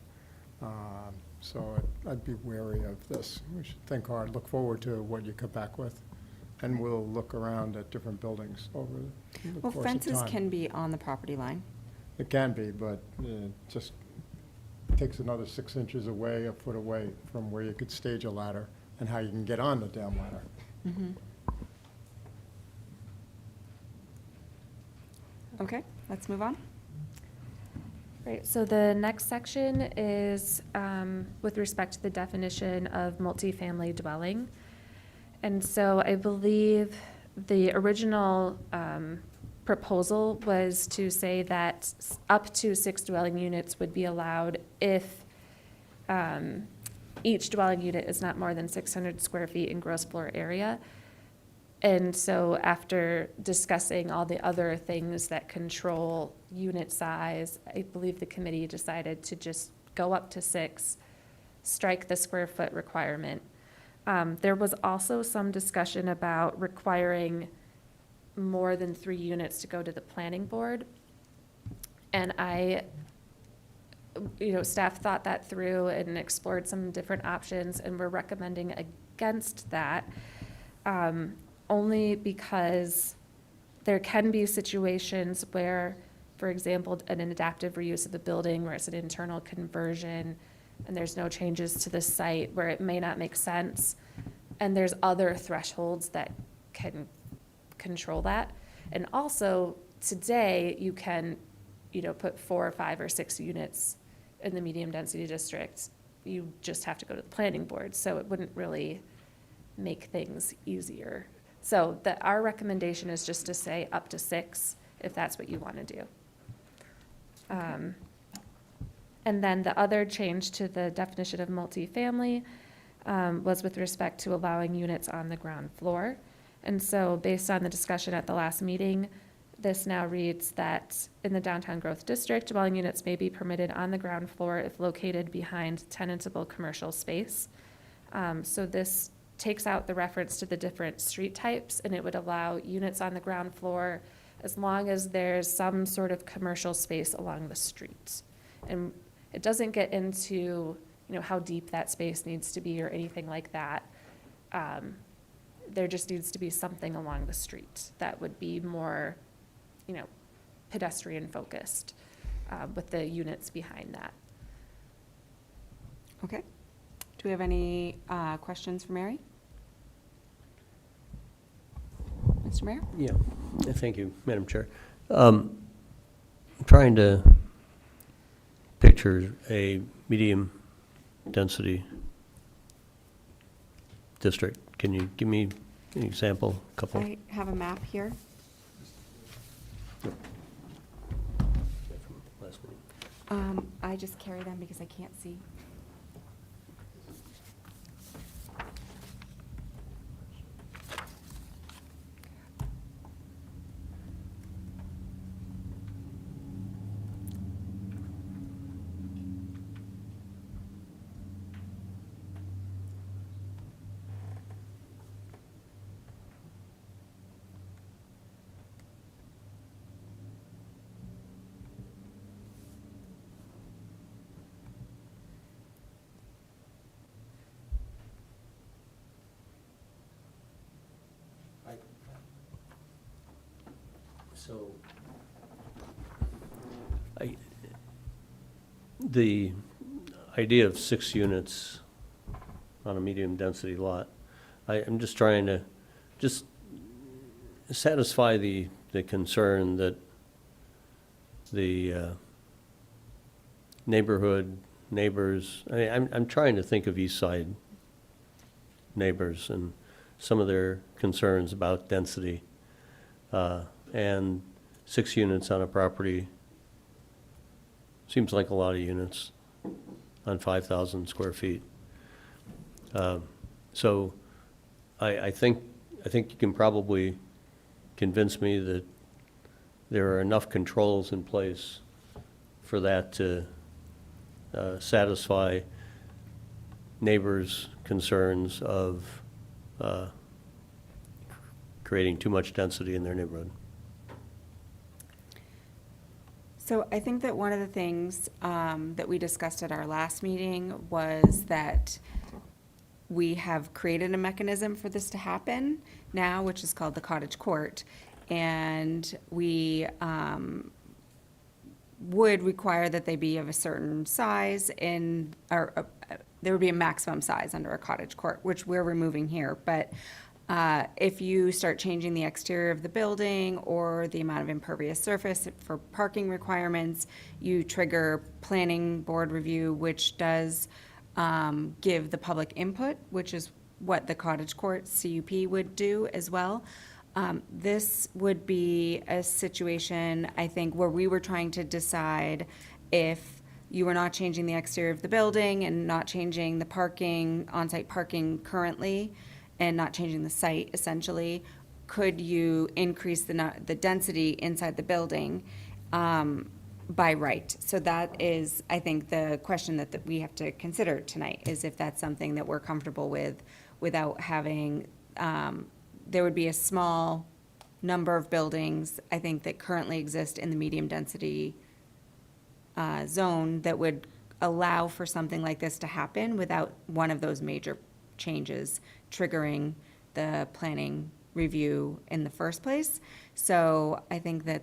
So I'd be wary of this. We should think hard, look forward to what you come back with, and we'll look around at different buildings over the Well, course of time. fences can be on the property line. It can be, but it just takes another 6 inches away, a foot away from where you could stage a ladder and how you can get on the damn ladder. Mm-hmm. Okay, let's move on. Right, so the next section is with respect to the definition of multifamily dwelling. And so I believe the original proposal was to say that up to 6 dwelling units would be allowed if each dwelling unit is not more than 600 square feet in gross floor area. And so after discussing all the other things that control unit size, I believe the committee decided to just go up to 6, strike the square foot requirement. There was also some discussion about requiring more than 3 units to go to the planning board. And I staff thought that through and explored some different options, and we're recommending against that, only because there can be situations where, for example, an adaptive reuse of the building where it's an internal conversion and there's no changes to the site, where it may not make sense. And there's other thresholds that can control that. And also, today, you can, put 4 or 5 or 6 units in the medium density district. You just have to go to the planning board, so it wouldn't really make things easier. So our recommendation is just to say up to 6, if that's what you want to do. And then the other change to the definition of multifamily was with respect to allowing units on the ground floor. And so based on the discussion at the last meeting, this now reads that in the downtown growth district, dwelling units may be permitted on the ground floor if located behind tenantable commercial space. So this takes out the reference to the different street types, and it would allow units on the ground floor as long as there's some sort of commercial space along the street. And it doesn't get into, how deep that space needs to be or anything like that. There just needs to be something along the street that would be more, pedestrian focused, with the units behind that. Okay. Do we have any questions for Mary? Mr. Mayor? Yeah, thank you, Madam Chair. I'm trying to picture a medium-density district. Can you give me an example, a couple? I have a map here. Last meeting. I just carry them because I can't see. So, the idea of 6 units on a medium-density lot, I'm just trying to just satisfy the concern that the neighbors, I'm trying to think of East Side neighbors and some of their concerns about density. And 6 units on a property seems like a lot of units on 5,000 square feet. So I think you can probably convince me that there are enough controls in place for that to satisfy neighbors' concerns of creating too much density in their neighborhood. So I think that one of the things that we discussed at our last meeting was that we have created a mechanism for this to happen now, which is called the cottage court. And we would require that they be of a certain size or there would be a maximum size under a cottage court, which we're removing here. But if you start changing the exterior of the building or the amount of impervious surface for parking requirements, you trigger planning board review, which does give the public input, which is what the cottage court CUP would do as well. This would be a situation, I think, where we were trying to decide if you were not changing the exterior of the building and not changing the parking, on-site parking currently, and not changing the site, essentially, could you increase the density inside the building by right? So that is, I think, the question that we have to consider tonight, is if that's something that we're comfortable with without having, there would be a small number of buildings, I think, that currently exist in the medium density zone that would allow for something like this to happen without one of those major changes triggering the planning review in the first place. So I think that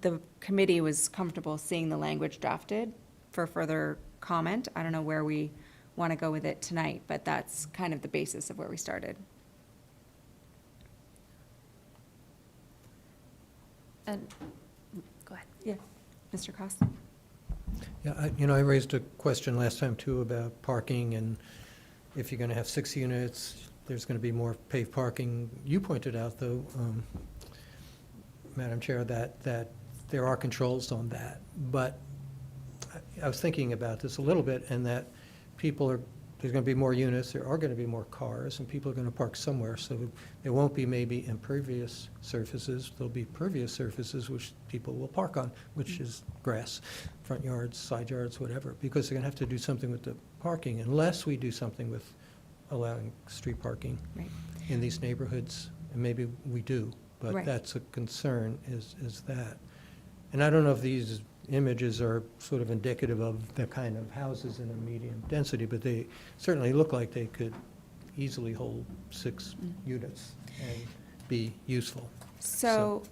the committee was comfortable seeing the language drafted for further comment. I don't know where we want to go with it tonight, but that's kind of the basis of where we started. And, go ahead. Yeah, Mr. Cost? Yeah, I raised a question last time too about parking, and if you're going to have 6 units, there's going to be more paved parking. You pointed out, though, Madam Chair, that there are controls on that. But I was thinking about this a little bit, and that there's going to be more units, there are going to be more cars, and people are going to park somewhere. So there won't be maybe impervious surfaces. There'll be pervious surfaces which people will park on, which is grass, front yards, side yards, whatever, because they're going to have to do something with the parking unless we do something with allowing street parking Right. in these neighborhoods, and maybe we do, but Right. that's a concern, is that. And I don't know if these images are sort of indicative of the kind of houses in a medium density, but they certainly look like they could easily hold 6 units and be useful. So,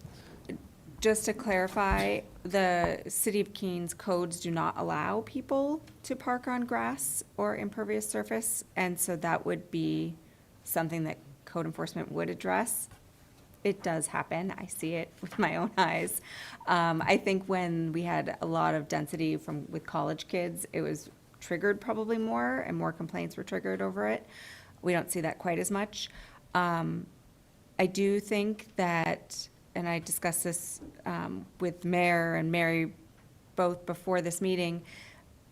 just to clarify, the City of Keene codes do not allow people to park on grass or impervious surface, and so that would be something that code enforcement would address. It does happen. I see it with my own eyes. I think when we had a lot of density with college kids, it was triggered probably more, and more complaints were triggered over it. We don't see that quite as much. I do think that, and I discussed this with Mayor and Mary both before this meeting,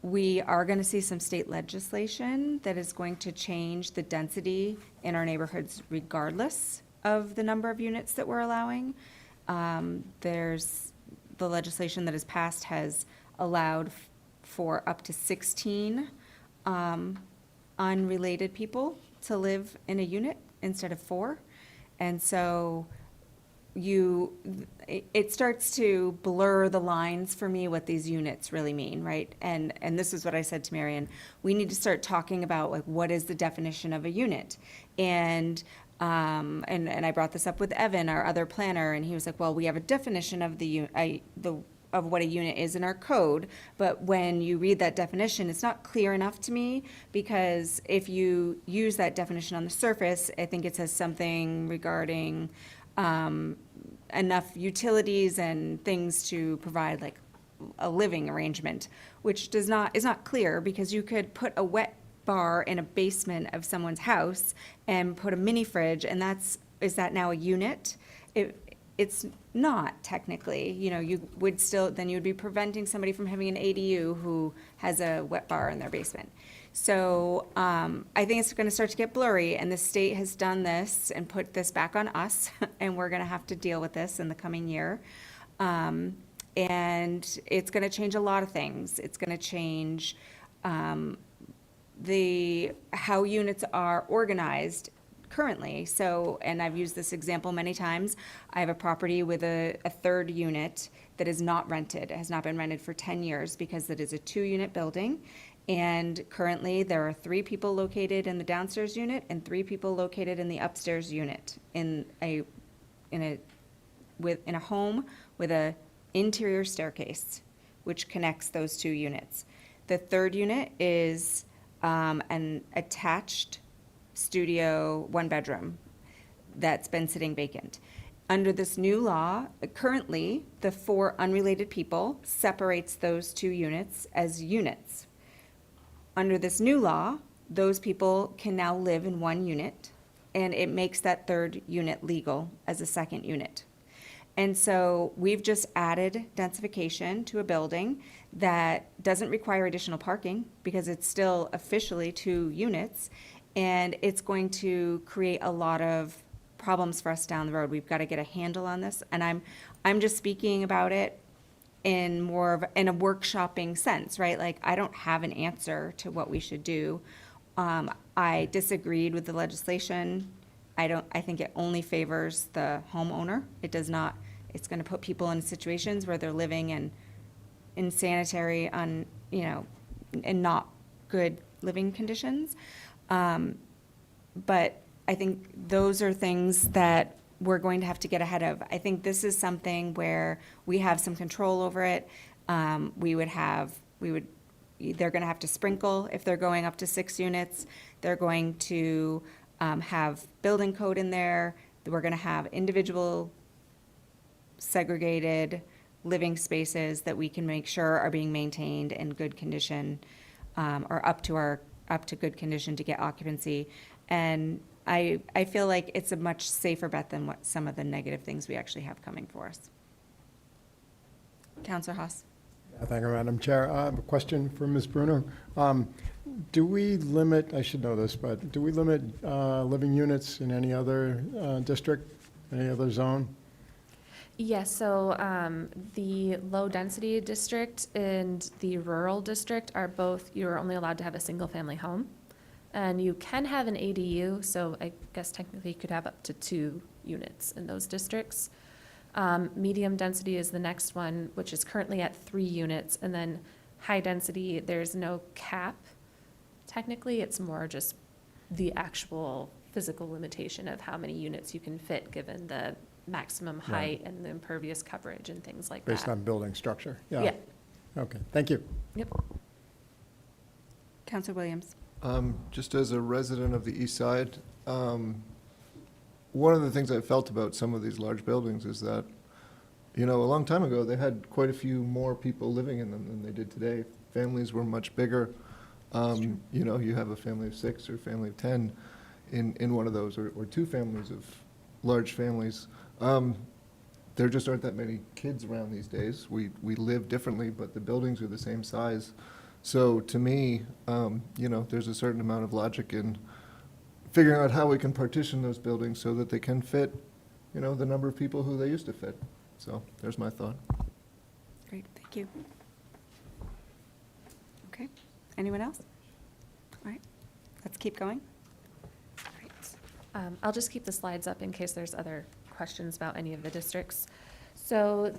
we are going to see some state legislation that is going to change the density in our neighborhoods regardless of the number of units that we're allowing. There's the legislation that has passed has allowed for up to 16 unrelated people to live in a unit instead of 4. And so it starts to blur the lines for me what these units really mean, right? And this is what I said to Marion. We need to start talking about, like, what is the definition of a unit? And I brought this up with Evan, our other planner, and he was like, well, we have a definition of of what a unit is in our code, but when you read that definition, it's not clear enough to me, because if you use that definition on the surface, I think it says something regarding enough utilities and things to provide like a living arrangement, which is not clear, because you could put a wet bar in a basement of someone's house and put a mini fridge, and is that now a unit? It's not technically. You would still, then you would be preventing somebody from having an ADU who has a wet bar in their basement. So I think it's going to start to get blurry, and the state has done this and put this back on us, and we're going to have to deal with this in the coming year. And it's going to change a lot of things. It's going to change how units are organized currently. So, and I've used this example many times. I have a property with a 3rd unit that is not rented. It has not been rented for 10 years because it is a 2-unit building. And currently there are 3 people located in the downstairs unit and 3 people located in the upstairs unit in a home with a interior staircase, which connects those 2 units. The 3rd unit is an attached studio 1-bedroom that's been sitting vacant. Under this new law, currently, the 4 unrelated people separates those 2 units as units. Under this new law, those people can now live in 1 unit, and it makes that 3rd unit legal as a 2nd unit. And so we've just added densification to a building that doesn't require additional parking because it's still officially 2 units, and it's going to create a lot of problems for us down the road. We've got to get a handle on this, and I'm just speaking about it in a workshopping sense, right? Like, I don't have an answer to what we should do. I disagreed with the legislation. I think it only favors the homeowner. It does not. It's going to put people in situations where they're living and insanitary, and not good living conditions. But I think those are things that we're going to have to get ahead of. I think this is something where we have some control over it. They're gonna have to sprinkle if they're going up to 6 units. They're going to have building code in there. We're gonna have individual segregated living spaces that we can make sure are being maintained in good condition, or up to good condition to get occupancy. And I feel like it's a much safer bet than what some of the negative things we actually have coming for us. Counselor Haas? Thank you, Madam Chair. I have a question for Ms. Bruno. Do we limit, I should know this, but do we limit living units in any other district, any other zone? Yes, so the low-density district and the rural district are both, you're only allowed to have a single-family home. And you can have an ADU, so I guess technically you could have up to 2 units in those districts. Medium density is the next one, which is currently at 3 units. And then high density, there's no cap. Technically, it's more just the actual physical limitation of how many units you can fit, given the maximum height and the impervious coverage and things like that. Based on building structure? Yeah. Okay, thank you. Yep. Counselor Williams? Just as a resident of the east side, one of the things I felt about some of these large buildings is that, a long time ago, they had quite a few more people living in them than they did today. Families were much bigger. You have a family of 6 or a family of 10 in one of those, or 2 families of large families. There just aren't that many kids around these days. We live differently, but the buildings are the same size. So to me, there's a certain amount of logic in figuring out how we can partition those buildings so that they can fit, the number of people who they used to fit. So there's my thought. Great, thank you. Okay, anyone else? All right, let's keep going. All right. I'll just keep the slides up in case there's other questions about any of the districts. So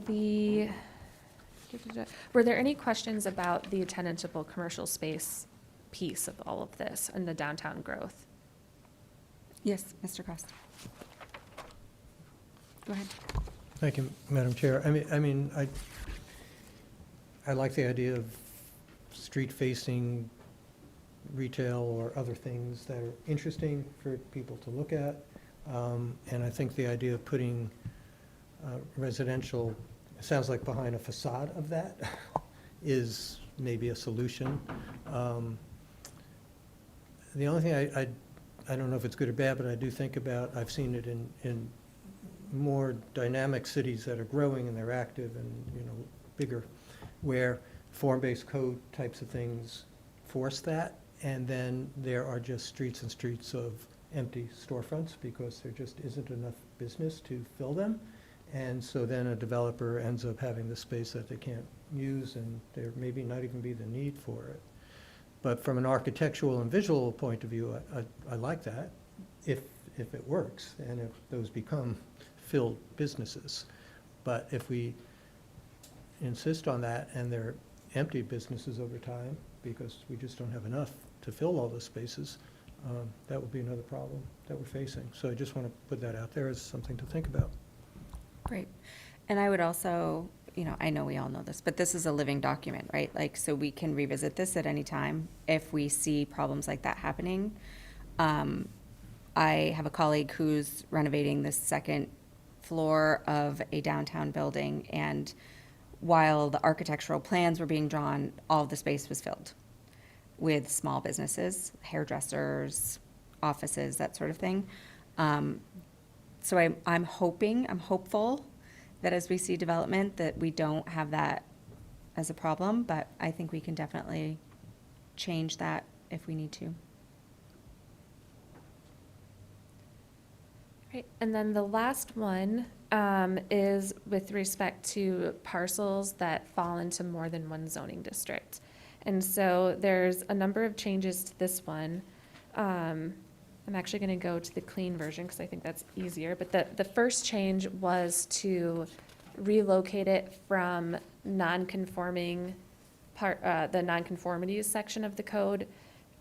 were there any questions about the tenantable commercial space piece of all of this and the downtown growth? Yes, Mr. Costa. Go ahead. Thank you, Madam Chair. I like the idea of street-facing retail or other things that are interesting for people to look at. And I think the idea of putting residential, it sounds like behind a facade of that, is maybe a solution. The only thing I don't know if it's good or bad, but I do think about, I've seen it in more dynamic cities that are growing and they're active and, bigger, where form-based code types of things force that, and then there are just streets and streets of empty storefronts because there just isn't enough business to fill them. And so then a developer ends up having the space that they can't use, and there maybe not even be the need for it. But from an architectural and visual point of view, I like that, if it works, and if those become filled businesses. But if we insist on that and they're empty businesses over time, because we just don't have enough to fill all the spaces, that would be another problem that we're facing. So I just want to put that out there as something to think about. Great. And I would also, I know we all know this, but this is a living document, right? So we can revisit this at any time if we see problems like that happening. I have a colleague who's renovating the 2nd floor of a downtown building, and while the architectural plans were being drawn, all of the space was filled with small businesses, hairdressers, offices, that sort of thing. So I'm hopeful that as we see development, that we don't have that as a problem, but I think we can definitely change that if we need to. Right, and then the last one is with respect to parcels that fall into more than one zoning district. And so there's a number of changes to this one. I'm actually going to go to the clean version because I think that's easier. But the first change was to relocate it from non-conforming part, the nonconformities section of the code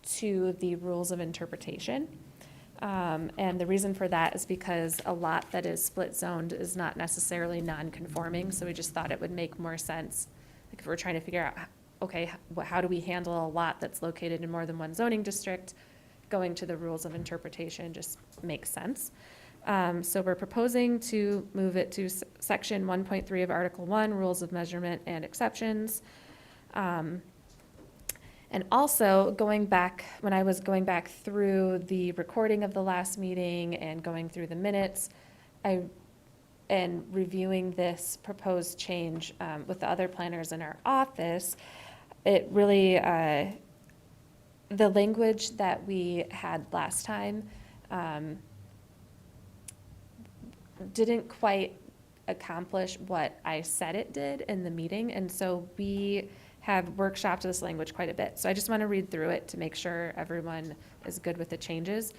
to the rules of interpretation. And the reason for that is because a lot that is split zoned is not necessarily non-conforming, so we just thought it would make more sense. Like if we're trying to figure out, okay, how do we handle a lot that's located in more than one zoning district? Going to the rules of interpretation just makes sense. So we're proposing to move it to section 1.3 of Article 1, Rules of Measurement and Exceptions. And also, when I was going back through the recording of the last meeting and going through the minutes, and reviewing this proposed change with the other planners in our office, it really, the language that we had last time didn't quite accomplish what I said it did in the meeting, and so we have workshopped this language quite a bit. So I just want to read through it to make sure everyone is good with the changes.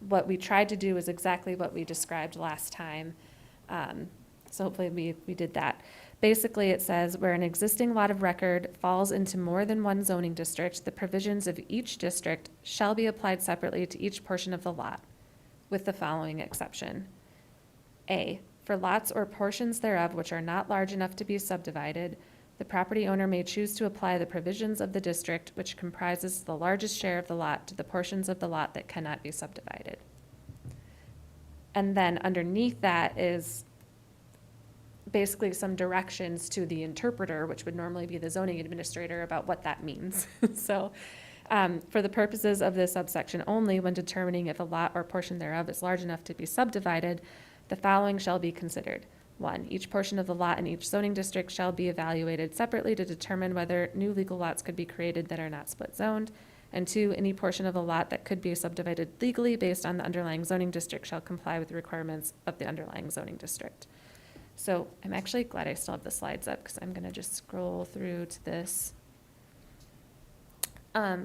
What we tried to do is exactly what we described last time. So hopefully we did that. Basically, it says, where an existing lot of record falls into more than one zoning district, the provisions of each district shall be applied separately to each portion of the lot, with the following exception. A, for lots or portions thereof which are not large enough to be subdivided, the property owner may choose to apply the provisions of the district which comprises the largest share of the lot to the portions of the lot that cannot be subdivided. And then underneath that is basically some directions to the interpreter, which would normally be the zoning administrator, about what that means. So, for the purposes of this subsection only, when determining if a lot or portion thereof is large enough to be subdivided, the following shall be considered. 1, each portion of the lot in each zoning district shall be evaluated separately to determine whether new legal lots could be created that are not split zoned. And 2, any portion of a lot that could be subdivided legally based on the underlying zoning district shall comply with the requirements of the underlying zoning district. So I'm actually glad I still have the slides up, because I'm gonna just scroll through to this.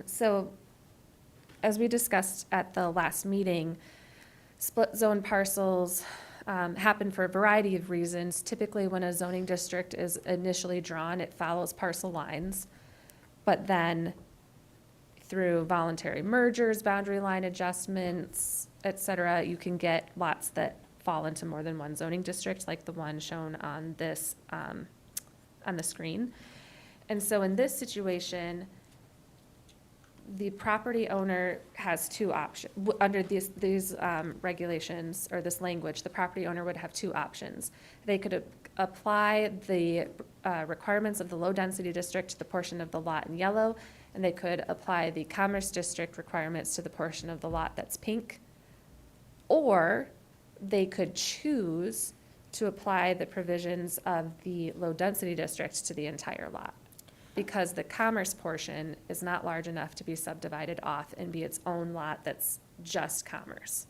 So as we discussed at the last meeting, split zone parcels happen for a variety of reasons. Typically, when a zoning district is initially drawn, it follows parcel lines. But then through voluntary mergers, boundary line adjustments, et cetera, you can get lots that fall into more than one zoning district, like the one shown on this, on the screen. And so in this situation, the property owner has two options. Under these regulations, or this language, the property owner would have two options. They could apply the requirements of the low-density district to the portion of the lot in yellow, and they could apply the commerce district requirements to the portion of the lot that's pink. Or they could choose to apply the provisions of the low-density district to the entire lot, because the commerce portion is not large enough to be subdivided off and be its own lot that's just commerce.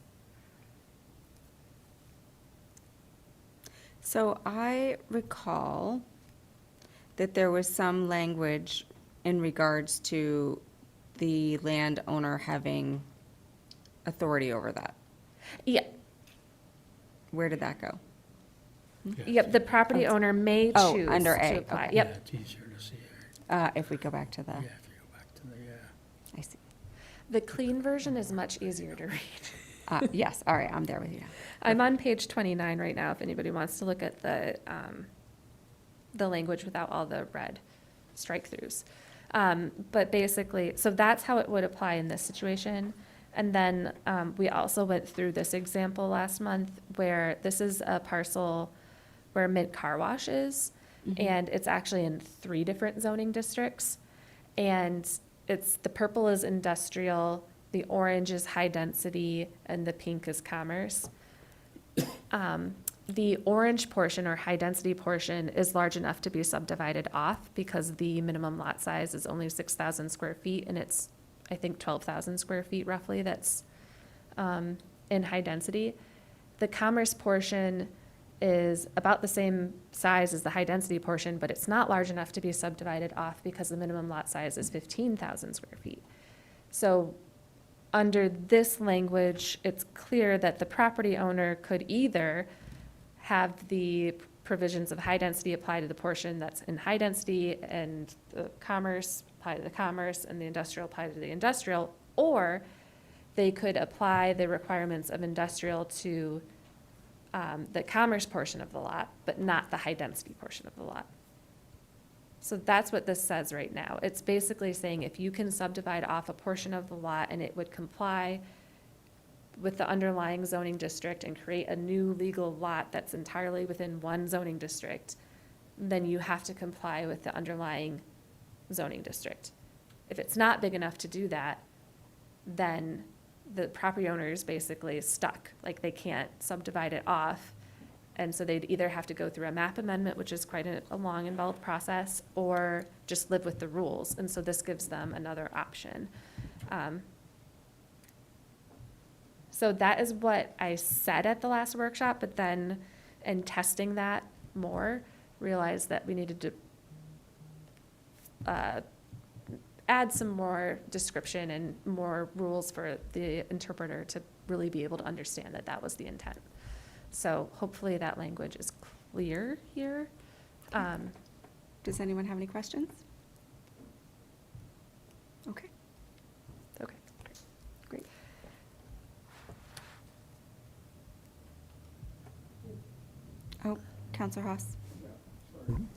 So I recall that there was some language in regards to the landowner having authority over that. Yeah, Where did that go? yep, the property owner may Oh, choose under A, to apply. okay. Yeah, Yep, it's easier to see. If we go back to the, Yeah, if you go back to the, I see. the clean version is much easier to read. Yes, all right, I'm there with you now. I'm on page 29 right now, if anybody wants to look at the language without all the red strike-throughs. But basically, so that's how it would apply in this situation. And then we also went through this example last month where this is a parcel where Mint Car Wash is, and it's actually in 3 different zoning districts. And it's, the purple is industrial, the orange is high density, and the pink is commerce. The orange portion, or high-density portion, is large enough to be subdivided off because the minimum lot size is only 6,000 square feet, and it's, I think, 12,000 square feet roughly that's in high density. The commerce portion is about the same size as the high-density portion, but it's not large enough to be subdivided off because the minimum lot size is 15,000 square feet. So under this language, it's clear that the property owner could either have the provisions of high density apply to the portion that's in high density, and the commerce apply to the commerce, and the industrial apply to the industrial, or they could apply the requirements of industrial to the commerce portion of the lot, but not the high density portion of the lot. So that's what this says right now. It's basically saying if you can subdivide off a portion of the lot and it would comply with the underlying zoning district and create a new legal lot that's entirely within one zoning district, then you have to comply with the underlying zoning district. If it's not big enough to do that, then the property owner is basically stuck, like they can't subdivide it off. And so they'd either have to go through a map amendment, which is quite a long, involved process, or just live with the rules. And so this gives them another option. So that is what I said at the last workshop, but then in testing that more, realized that we needed to add some more description and more rules for the interpreter to really be able to understand that that was the intent. So hopefully that language is clear here. Does anyone have any questions? Okay, Okay. great. Oh, Counselor Haas.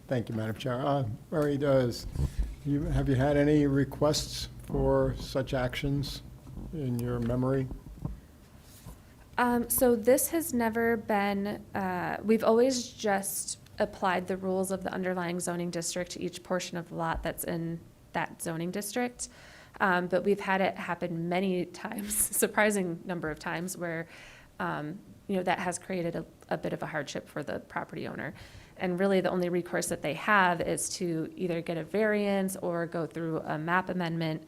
Thank you, Madam Chair. Mary, have you had any requests for such actions in your memory? So this has never been, we've always just applied the rules of the underlying zoning district to each portion of the lot that's in that zoning district. But we've had it happen many times, surprising number of times, where, that has created a bit of a hardship for the property owner. And really, the only recourse that they have is to either get a variance or go through a map amendment,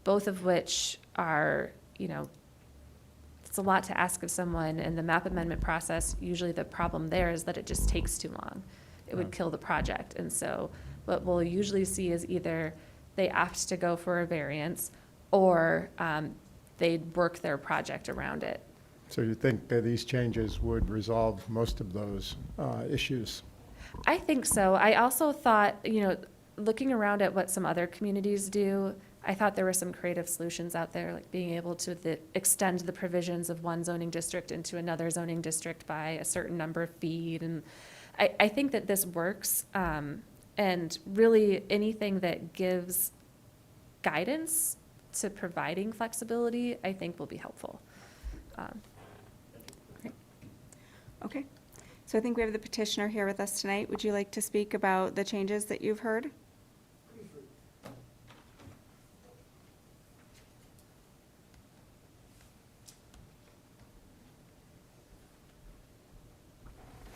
both of which are, it's a lot to ask of someone. And the map amendment process, usually the problem there is that it just takes too long. It would kill the project. And so what we'll usually see is either they opt to go for a variance, or they'd work their project around it. So you think that these changes would resolve most of those issues? I think so. I also thought, looking around at what some other communities do, I thought there were some creative solutions out there, like being able to extend the provisions of one zoning district into another zoning district by a certain number of feet. And I think that this works. And really, anything that gives guidance to providing flexibility, I think will be helpful. Great. Okay. So I think we have the petitioner here with us tonight. Would you like to speak about the changes that you've heard?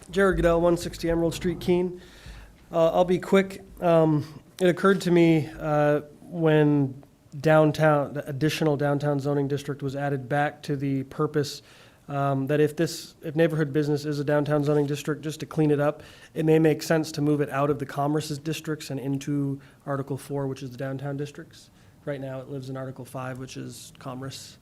Jared Goodell, 160 Emerald Street, Keene. I'll be quick. It occurred to me when the additional downtown zoning district was added back to the purpose that if neighborhood business is a downtown zoning district, just to clean it up, it may make sense to move it out of the commerce districts and into Article 4, which is the downtown districts. Right now, it lives in Article 5, which is commerce.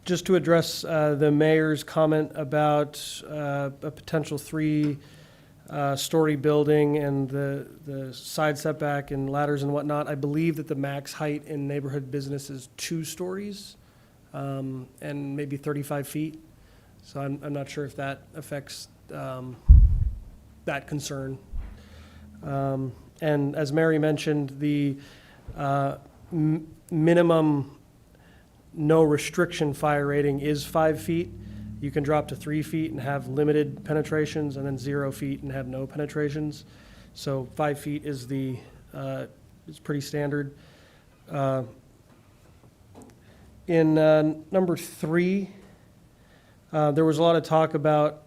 Just to address the mayor's comment about a potential three-story building and the side setback and ladders and whatnot, I believe that the max height in neighborhood business is 2 stories and maybe 35 feet. So I'm not sure if that affects that concern. And as Mary mentioned, the minimum no restriction fire rating is 5 feet. You can drop to 3 feet and have limited penetrations, and then 0 feet and have no penetrations. So 5 feet is is pretty standard. In number 3, there was a lot of talk about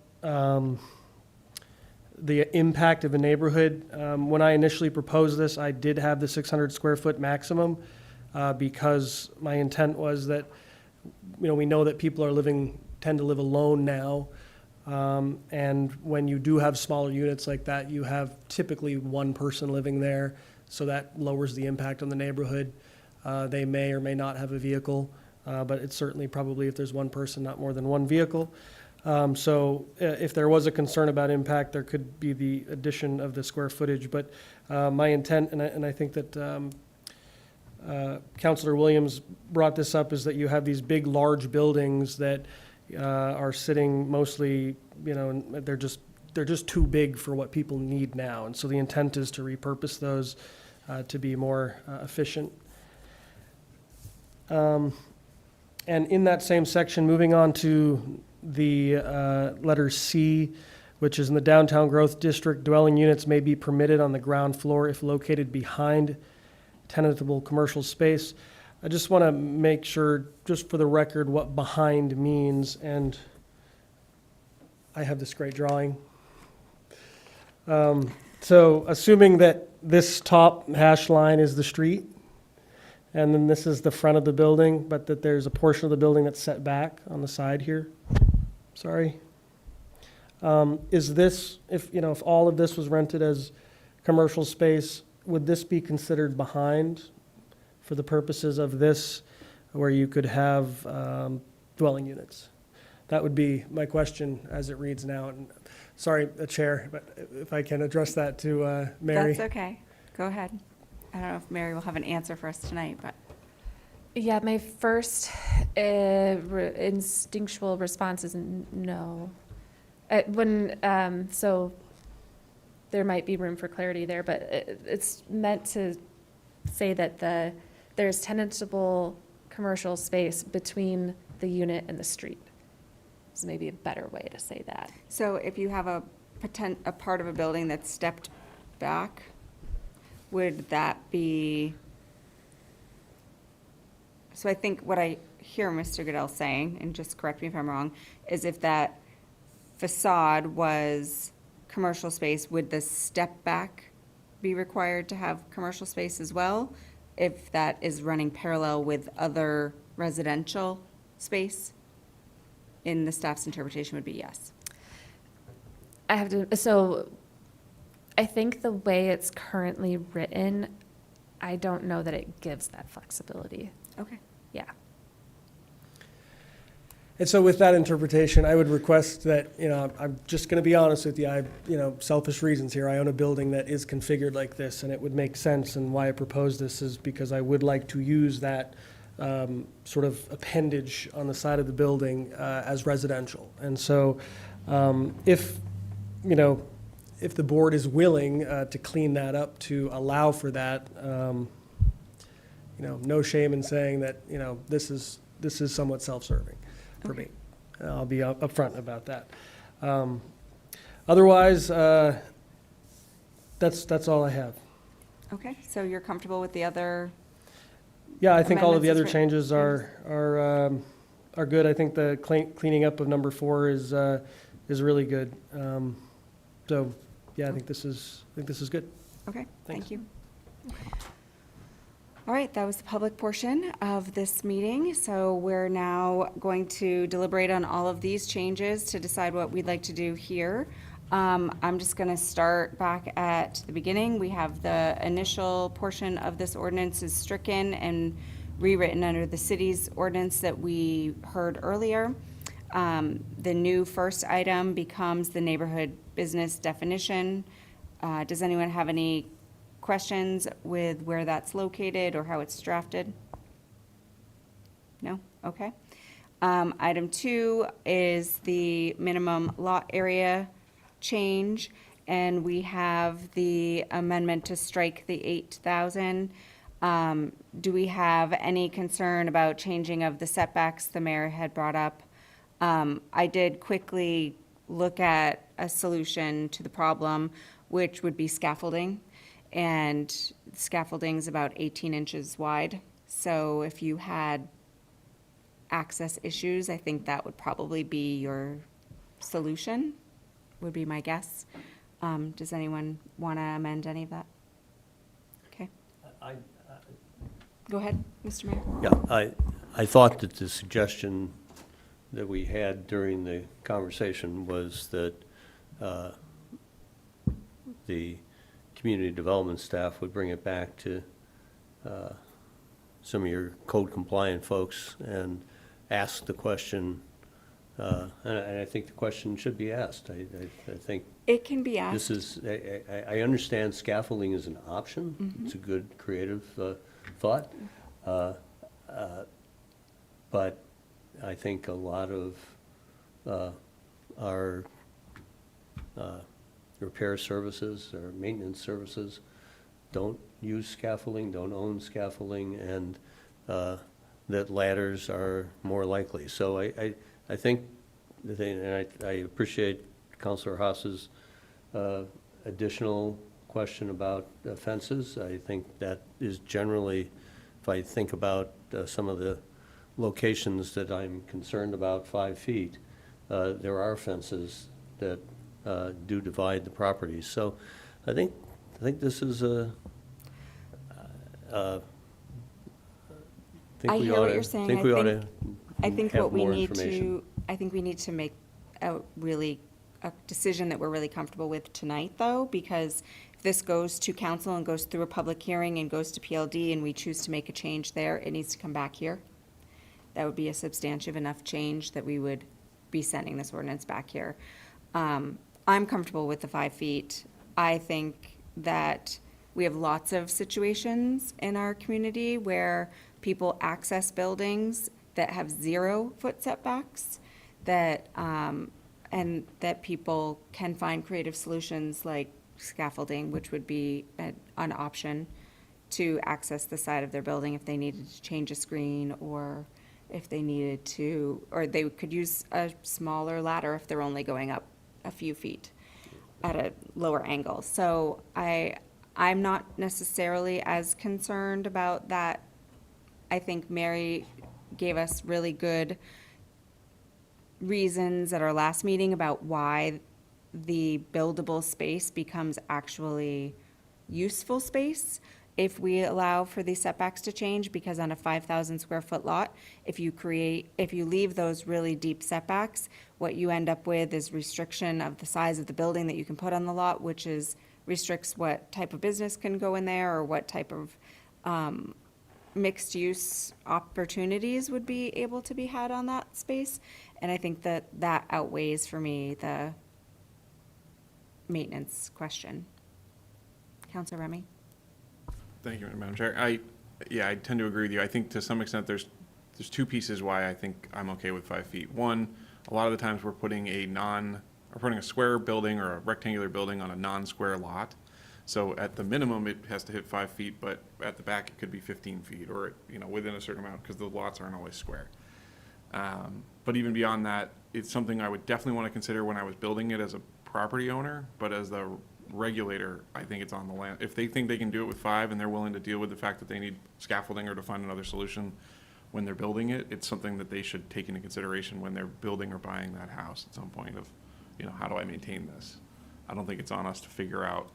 the impact of a neighborhood. When I initially proposed this, I did have the 600 square foot maximum. Because my intent was that, we know that people tend to live alone now. And when you do have smaller units like that, you have typically one person living there. So that lowers the impact on the neighborhood. They may or may not have a vehicle, but it's certainly probably, if there's one person, not more than one vehicle. So if there was a concern about impact, there could be the addition of the square footage. But my intent, and I think that Councilor Williams brought this up, is that you have these big, large buildings that are sitting mostly, and they're just too big for what people need now. And so the intent is to repurpose those to be more efficient. And in that same section, moving on to the letter C, which is in the downtown growth district, dwelling units may be permitted on the ground floor if located behind tenantable commercial space. I just want to make sure, just for the record, what behind means, and I have this great drawing. So assuming that this top hash line is the street, and then this is the front of the building, but that there's a portion of the building that's set back on the side here. Sorry. Is this, if all of this was rented as commercial space, would this be considered behind for the purposes of this, where you could have dwelling units? That would be my question as it reads now. And sorry, Chair, but if I can address that to Mary. That's okay. Go ahead. I don't know if Mary will have an answer for us tonight, but. Yeah, my first instinctual response is no. So there might be room for clarity there, but it's meant to say that there's tenantable commercial space between the unit and the street. Is maybe a better way to say that. So if you have a part of a building that's stepped back, would that be? So I think what I hear Mr. Goodell saying, and just correct me if I'm wrong, is if that facade was commercial space, would the step back be required to have commercial space as well? If that is running parallel with other residential space? In the staff's interpretation would be yes. So I think the way it's currently written, I don't know that it gives that flexibility. Okay. Yeah. And so with that interpretation, I would request that, I'm just going to be honest with you, selfish reasons here. I own a building that is configured like this, and it would make sense, and why I propose this is because I would like to use that sort of appendage on the side of the building as residential. And so if the board is willing to clean that up to allow for that, no shame in saying that, this is somewhat self-serving for me. I'll be upfront about that. Otherwise, that's all I have. Okay, so you're comfortable with the other? Yeah, I think all of the other Amendments changes are good. I think the cleaning up of number 4 is really good. So, yeah, I think this is good. Okay, Thanks. thank you. All right, that was the public portion of this meeting. So we're now going to deliberate on all of these changes to decide what we'd like to do here. I'm just going to start back at the beginning. We have the initial portion of this ordinance is stricken and rewritten under the city's ordinance that we heard earlier. The new first item becomes the neighborhood business definition. Does anyone have any questions with where that's located or how it's drafted? No? Okay. Item 2 is the minimum lot area change, and we have the amendment to strike the 8,000. Do we have any concern about changing of the setbacks the mayor had brought up? I did quickly look at a solution to the problem, which would be scaffolding. And scaffolding's about 18 inches wide. So if you had access issues, I think that would probably be your solution, would be my guess. Does anyone want to amend any of that? Okay. Go ahead, Mr. Mayor. Yeah, I thought that the suggestion that we had during the conversation was that the community development staff would bring it back to some of your code compliant folks and ask the question And I think the question should be asked. I think It can be this asked. is, I understand scaffolding is an option. It's a good creative thought. But I think a lot of our repair services or maintenance services don't use scaffolding, don't own scaffolding, and that ladders are more likely. So I think, and I appreciate Councilor Haas's additional question about fences. I think that is generally, if I think about some of the locations that I'm concerned about, 5 feet, there are fences that do divide the properties. So I think this is I we hear ought what to- you're saying. think I we ought think- to I think have what we more need information. I think we need to make a decision that we're really comfortable with tonight, though, because if this goes to council and goes through a public hearing and goes to PLD and we choose to make a change there, it needs to come back here. That would be a substantive enough change that we would be sending this ordinance back here. I'm comfortable with the 5 feet. I think that we have lots of situations in our community where people access buildings that have 0-foot setbacks, that, and that people can find creative solutions like scaffolding, which would be an option to access the side of their building if they needed to change a screen, or if they needed to, or they could use a smaller ladder if they're only going up a few feet at a lower angle. So I'm not necessarily as concerned about that. I think Mary gave us really good reasons at our last meeting about why the buildable space becomes actually useful space if we allow for these setbacks to change, because on a 5,000 square foot lot, if you leave those really deep setbacks, what you end up with is restriction of the size of the building that you can put on the lot, which restricts what type of business can go in there, or what type of mixed-use opportunities would be able to be had on that space. And I think that outweighs for me the maintenance question. Councilor Remy? Thank you, Madam Chair. I tend to agree with you. I think to some extent there's two pieces why I think I'm okay with 5 feet. One, a lot of the times we're putting a square building or a rectangular building on a non-square lot. So at the minimum, it has to hit 5 feet, but at the back, it could be 15 feet or, within a certain amount, because the lots aren't always square. But even beyond that, it's something I would definitely want to consider when I was building it as a property owner, but as the regulator, I think it's on the land. If they think they can do it with 5 and they're willing to deal with the fact that they need scaffolding or to find another solution when they're building it, it's something that they should take into consideration when they're building or buying that house at some point of, how do I maintain this? I don't think it's on us to figure out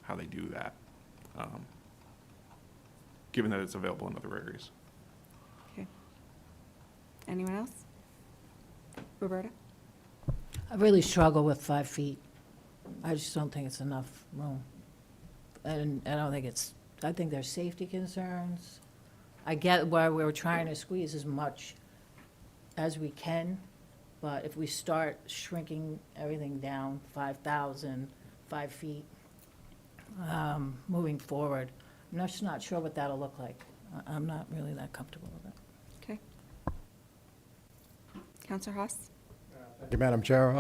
how they do that, given that it's available in other areas. Okay. Anyone else? Roberta? I really struggle with 5 feet. I just don't think it's enough room. And I think there's safety concerns. I get why we're trying to squeeze as much as we can, but if we start shrinking everything down 5,000, 5 feet, moving forward, I'm just not sure what that'll look like. I'm not really that comfortable with it. Okay. Councilor Haas? Thank you, Madam Chair.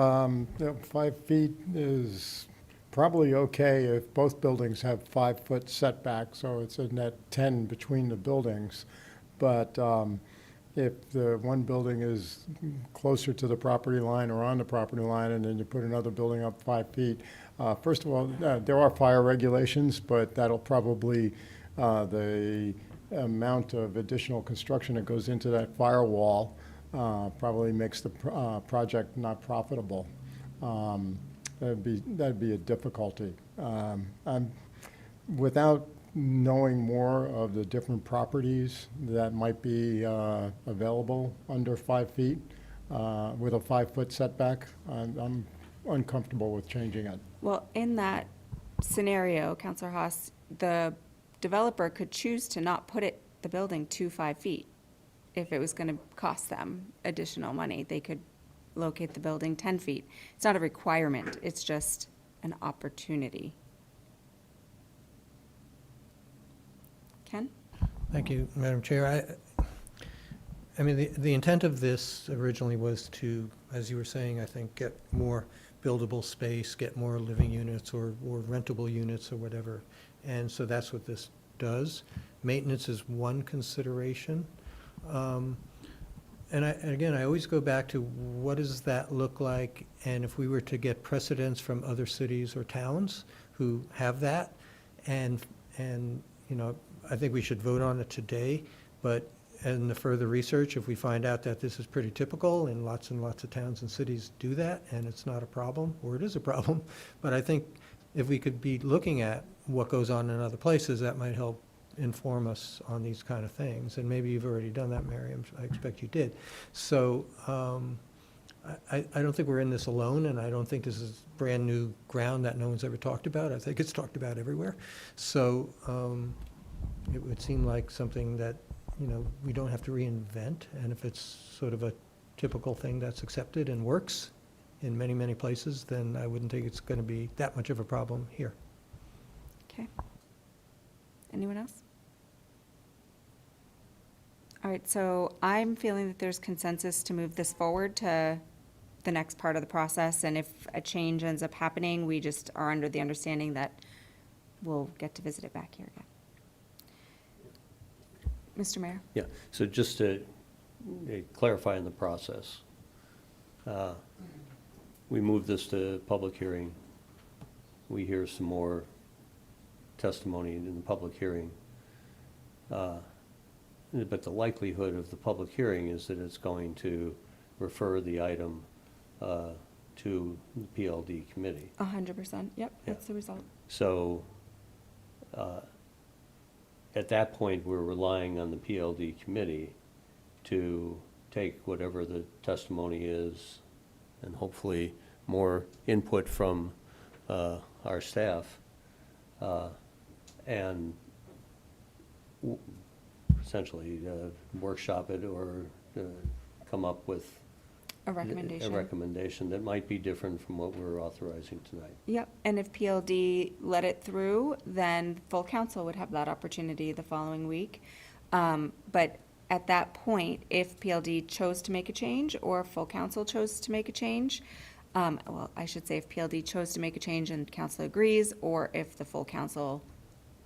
5 feet is probably okay if both buildings have 5-foot setback, so it's a net 10 between the buildings. But if the one building is closer to the property line or on the property line, and then you put another building up 5 feet, first of all, there are fire regulations, but that'll probably, the amount of additional construction that goes into that firewall probably makes the project not profitable. That'd be a difficulty. Without knowing more of the different properties that might be available under 5 feet with a 5-foot setback, I'm uncomfortable with changing it. Well, in that scenario, Councilor Haas, the developer could choose to not put the building to 5 feet. If it was going to cost them additional money, they could locate the building 10 feet. It's not a requirement, it's just an opportunity. Ken? Thank you, Madam Chair. I mean, the intent of this originally was to, as you were saying, I think, get more buildable space, get more living units or rentable units or whatever. And so that's what this does. Maintenance is one consideration. And again, I always go back to what does that look like? And if we were to get precedents from other cities or towns who have that, and I think we should vote on it today, but in the further research, if we find out that this is pretty typical and lots of towns and cities do that, and it's not a problem, or it is a problem, but I think if we could be looking at what goes on in other places, that might help inform us on these kind of things. And maybe you've already done that, Mary. I expect you did. So I don't think we're in this alone, and I don't think this is brand-new ground that no one's ever talked about. I think it's talked about everywhere. So it would seem like something that, we don't have to reinvent. And if it's sort of a typical thing that's accepted and works in many, many places, then I wouldn't think it's going to be that much of a problem here. Okay. Anyone else? All right, so I'm feeling that there's consensus to move this forward to the next part of the process, and if a change ends up happening, we just are under the understanding that we'll get to visit it back here again. Mr. Mayor? Yeah, so just to clarify in the process, we move this to public hearing. We hear some more testimony in the public hearing. But the likelihood of the public hearing is that it's going to refer the item to the PLD committee. 100%, yep, that's the result. So at that point, we're relying on the PLD committee to take whatever the testimony is and hopefully more input from our staff and essentially workshop it or come up with A recommendation. a recommendation that might be different from what we're authorizing tonight. Yep, and if PLD let it through, then full council would have that opportunity the following week. But at that point, if PLD chose to make a change or full council chose to make a change, well, I should say if PLD chose to make a change and council agrees, or if the full council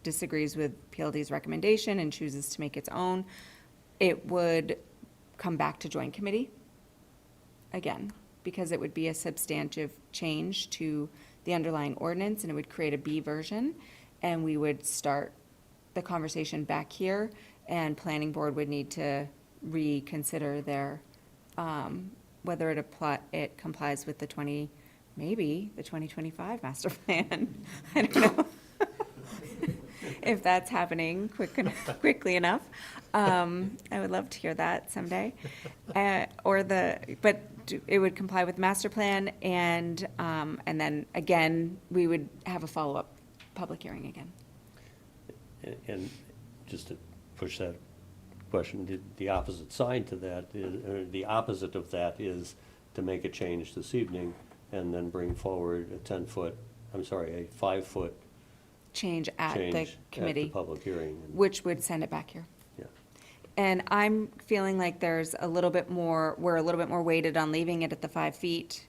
disagrees with PLD's recommendation and chooses to make its own, it would come back to joint committee again, because it would be a substantive change to the underlying ordinance, and it would create a B version, and we would start the conversation back here, and planning board would need to reconsider their, whether it complies with the 2025 master plan. I don't know. If that's happening quickly enough. I would love to hear that someday. But it would comply with master plan, and then again, we would have a follow-up public hearing again. And just to push that question, the opposite side to that, the opposite of that is to make a change this evening and then bring forward a 5-foot Change at the change committee. at the public hearing. Which would send it back here. Yeah. And I'm feeling like we're a little bit more weighted on leaving it at the 5 feet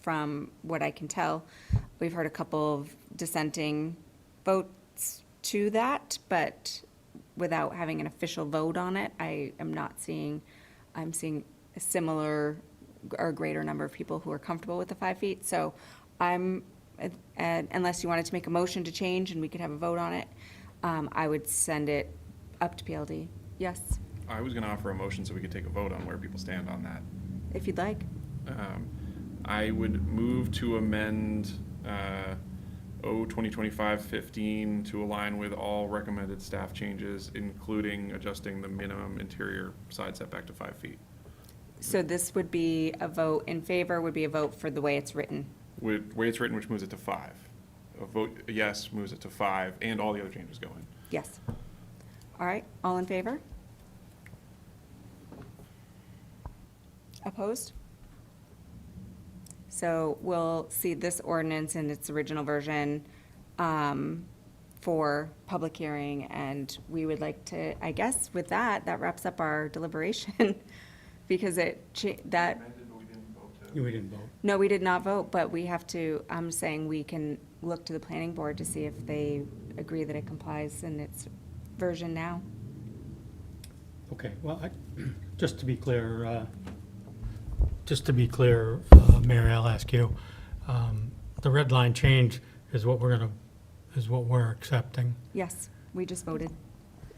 from what I can tell. We've heard a couple of dissenting votes to that, but without having an official vote on it, I'm seeing a similar or greater number of people who are comfortable with the 5 feet. So unless you wanted to make a motion to change and we could have a vote on it, I would send it up to PLD. Yes, I was going to offer a motion so we could take a vote on where people stand on that. if you'd like. I would move to amend 2025-15 to align with all recommended staff changes, including adjusting the minimum interior side setback to 5 feet. So this would be a vote in favor, would be a vote for the way it's written. With the way it's written, which moves it to 5. A vote yes moves it to 5, and all the other changes go in. Yes. All right, all in favor? So we'll see this ordinance in its original version for public hearing, and we would like to, I guess with that, that wraps up our deliberation, because that, We didn't vote. no, we did not vote, but we have to, I'm saying we can look to the planning board to see if they agree that it complies in its version now. Okay, well, just to be clear, Mary, I'll ask you, the red line change is what we're accepting. Yes, we just voted.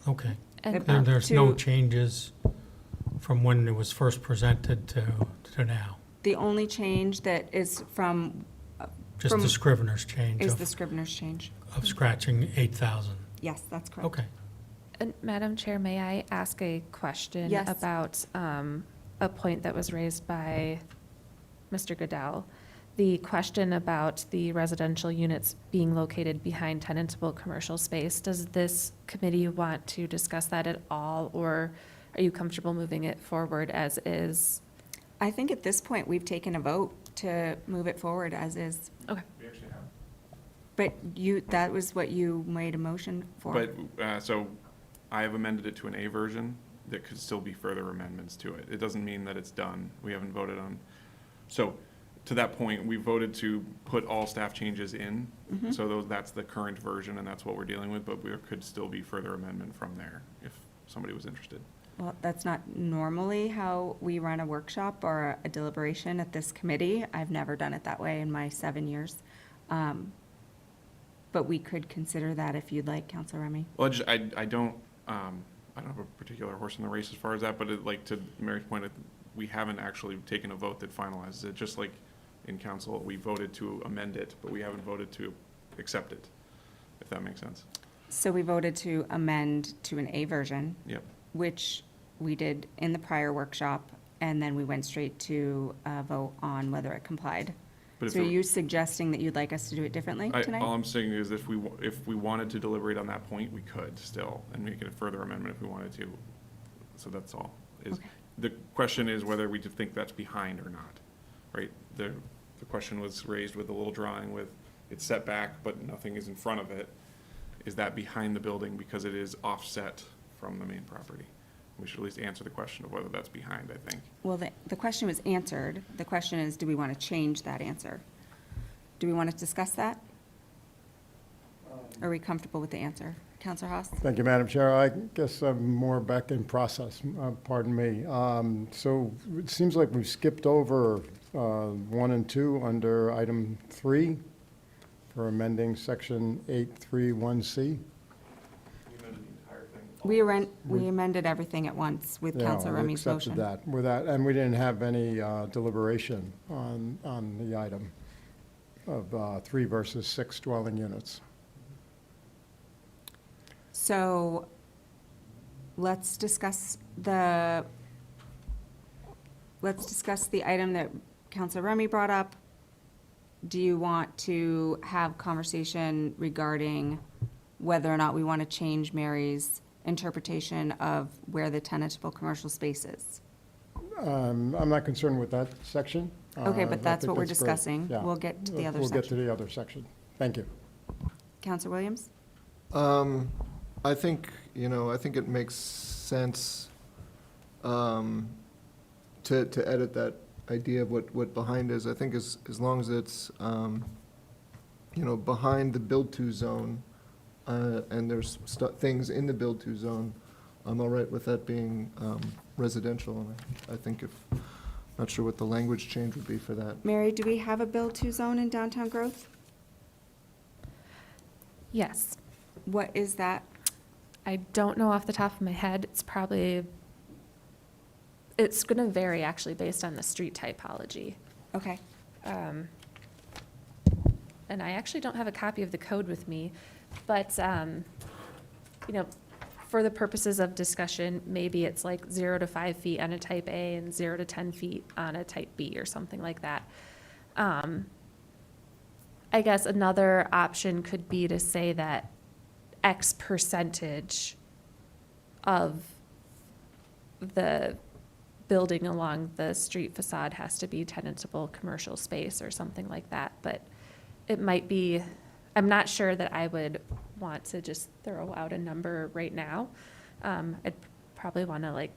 Okay. And There's no To- changes from when it was first presented to now? The only change that is from, Just the Scrivener's change is the of Scrivener's change. scratching 8,000? Yes, that's correct. Okay. And Madam Chair, may I ask a question Yes. about a point that was raised by Mr. Goodell? The question about the residential units being located behind tenantable commercial space. Does this committee want to discuss that at all, or are you comfortable moving it forward as is? I think at this point, we've taken a vote to move it forward as is. Okay. We actually have. But that was what you made a motion for. But, so I have amended it to an A version. There could still be further amendments to it. It doesn't mean that it's done. We haven't voted on. So to that point, we voted to put all staff changes in. So that's the current version and that's what we're dealing with, but there could still be further amendment from there if somebody was interested. Well, that's not normally how we run a workshop or a deliberation at this committee. I've never done it that way in my 7 years. But we could consider that if you'd like, Counselor Remy. Well, I don't have a particular horse in the race as far as that, but like to Mary's point, we haven't actually taken a vote that finalizes it. Just like in council, we voted to amend it, but we haven't voted to accept it, if that makes sense. So we voted to amend to an A version, Yep. which we did in the prior workshop, and then we went straight to a vote on whether it complied. But if So are it- you suggesting that you'd like us to do it differently All tonight? I'm saying is if we wanted to deliberate on that point, we could still, and make it a further amendment if we wanted to. So that's all. Okay. The question is whether we think that's behind or not, right? The question was raised with a little drawing with it's set back, but nothing is in front of it. Is that behind the building because it is offset from the main property? We should at least answer the question of whether that's behind, I think. Well, the question was answered. The question is, do we want to change that answer? Do we want to discuss that? Are we comfortable with the answer? Counselor Haas? Thank you, Madam Chair. I guess I'm more back in process, pardon me. So it seems like we've skipped over 1 and 2 under item 3 for amending section 831C. We amended everything at once with Yeah, Counselor we Remy's motion. accepted that with that, and we didn't have any deliberation on the item of 3 versus 6 dwelling units. So let's discuss the item that Counselor Remy brought up. Do you want to have conversation regarding whether or not we want to change Mary's interpretation of where the tenantable commercial space is? I'm not concerned with that section. Okay, I but that's think what we're great. discussing. Yeah. We'll get to the other We'll get to section. the other section. Thank you. Counselor Williams? I think, I think it makes sense to edit that idea of what behind is. I think as long as it's, behind the build-to zone, and there's things in the build-to zone, I'm all right with that being residential. And I think not sure what the language change would be for that. Mary, do we have a build-to zone in downtown growth? Yes. What is that? I don't know off the top of my head. It's going to vary actually based on the street typology. Okay. And I actually don't have a copy of the code with me, but, for the purposes of discussion, maybe it's like 0 to 5 feet on a type A and 0 to 10 feet on a type B or something like that. I guess another option could be to say that X percentage of the building along the street facade has to be tenantable commercial space or something like that, but it might be, I'm not sure that I would want to just throw out a number right now. I'd probably want to like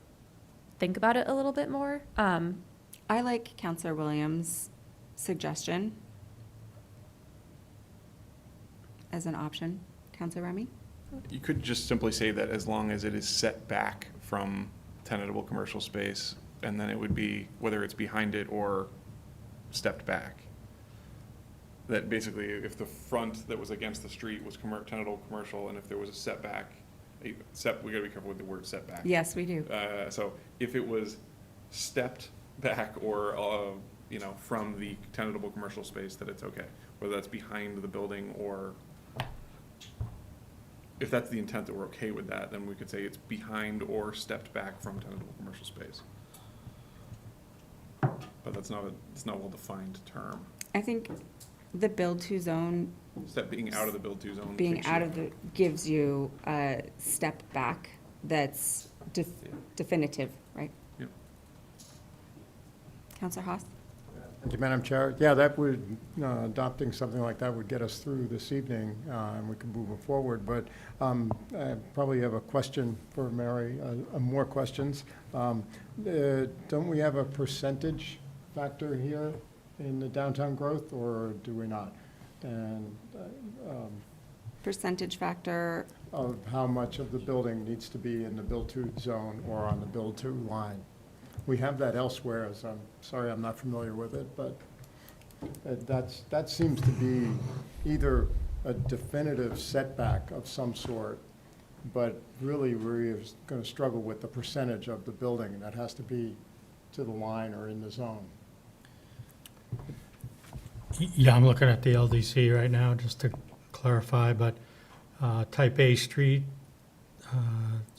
think about it a little bit more. I like Counselor Williams' suggestion as an option. Counselor Remy? You could just simply say that as long as it is set back from tenantable commercial space, and then it would be whether it's behind it or stepped back. That basically, if the front that was against the street was tenantable commercial, and if there was a setback, we gotta be careful with the word setback. Yes, we do. So if it was stepped back or, from the tenantable commercial space, that it's okay, whether that's behind the building or, if that's the intent that we're okay with that, then we could say it's behind or stepped back from tenantable commercial space. But it's not a well-defined term. I think the build-to zone Being out of the build-to zone. being takes out you- of the, gives you a step back that's definitive, right? Yep. Counselor Haas? Thank you, Madam Chair. Yeah, that would, adopting something like that would get us through this evening, and we can move it forward. But I probably have a question for Mary, more questions. Don't we have a percentage factor here in the downtown growth, or do we not? And Percentage factor, of how much of the building needs to be in the build-to zone or on the build-to line? We have that elsewhere, as I'm sorry, I'm not familiar with it, but that seems to be either a definitive setback of some sort, but really we're going to struggle with the percentage of the building that has to be to the line or in the zone. Yeah, I'm looking at the LDC right now, just to clarify, but type A street,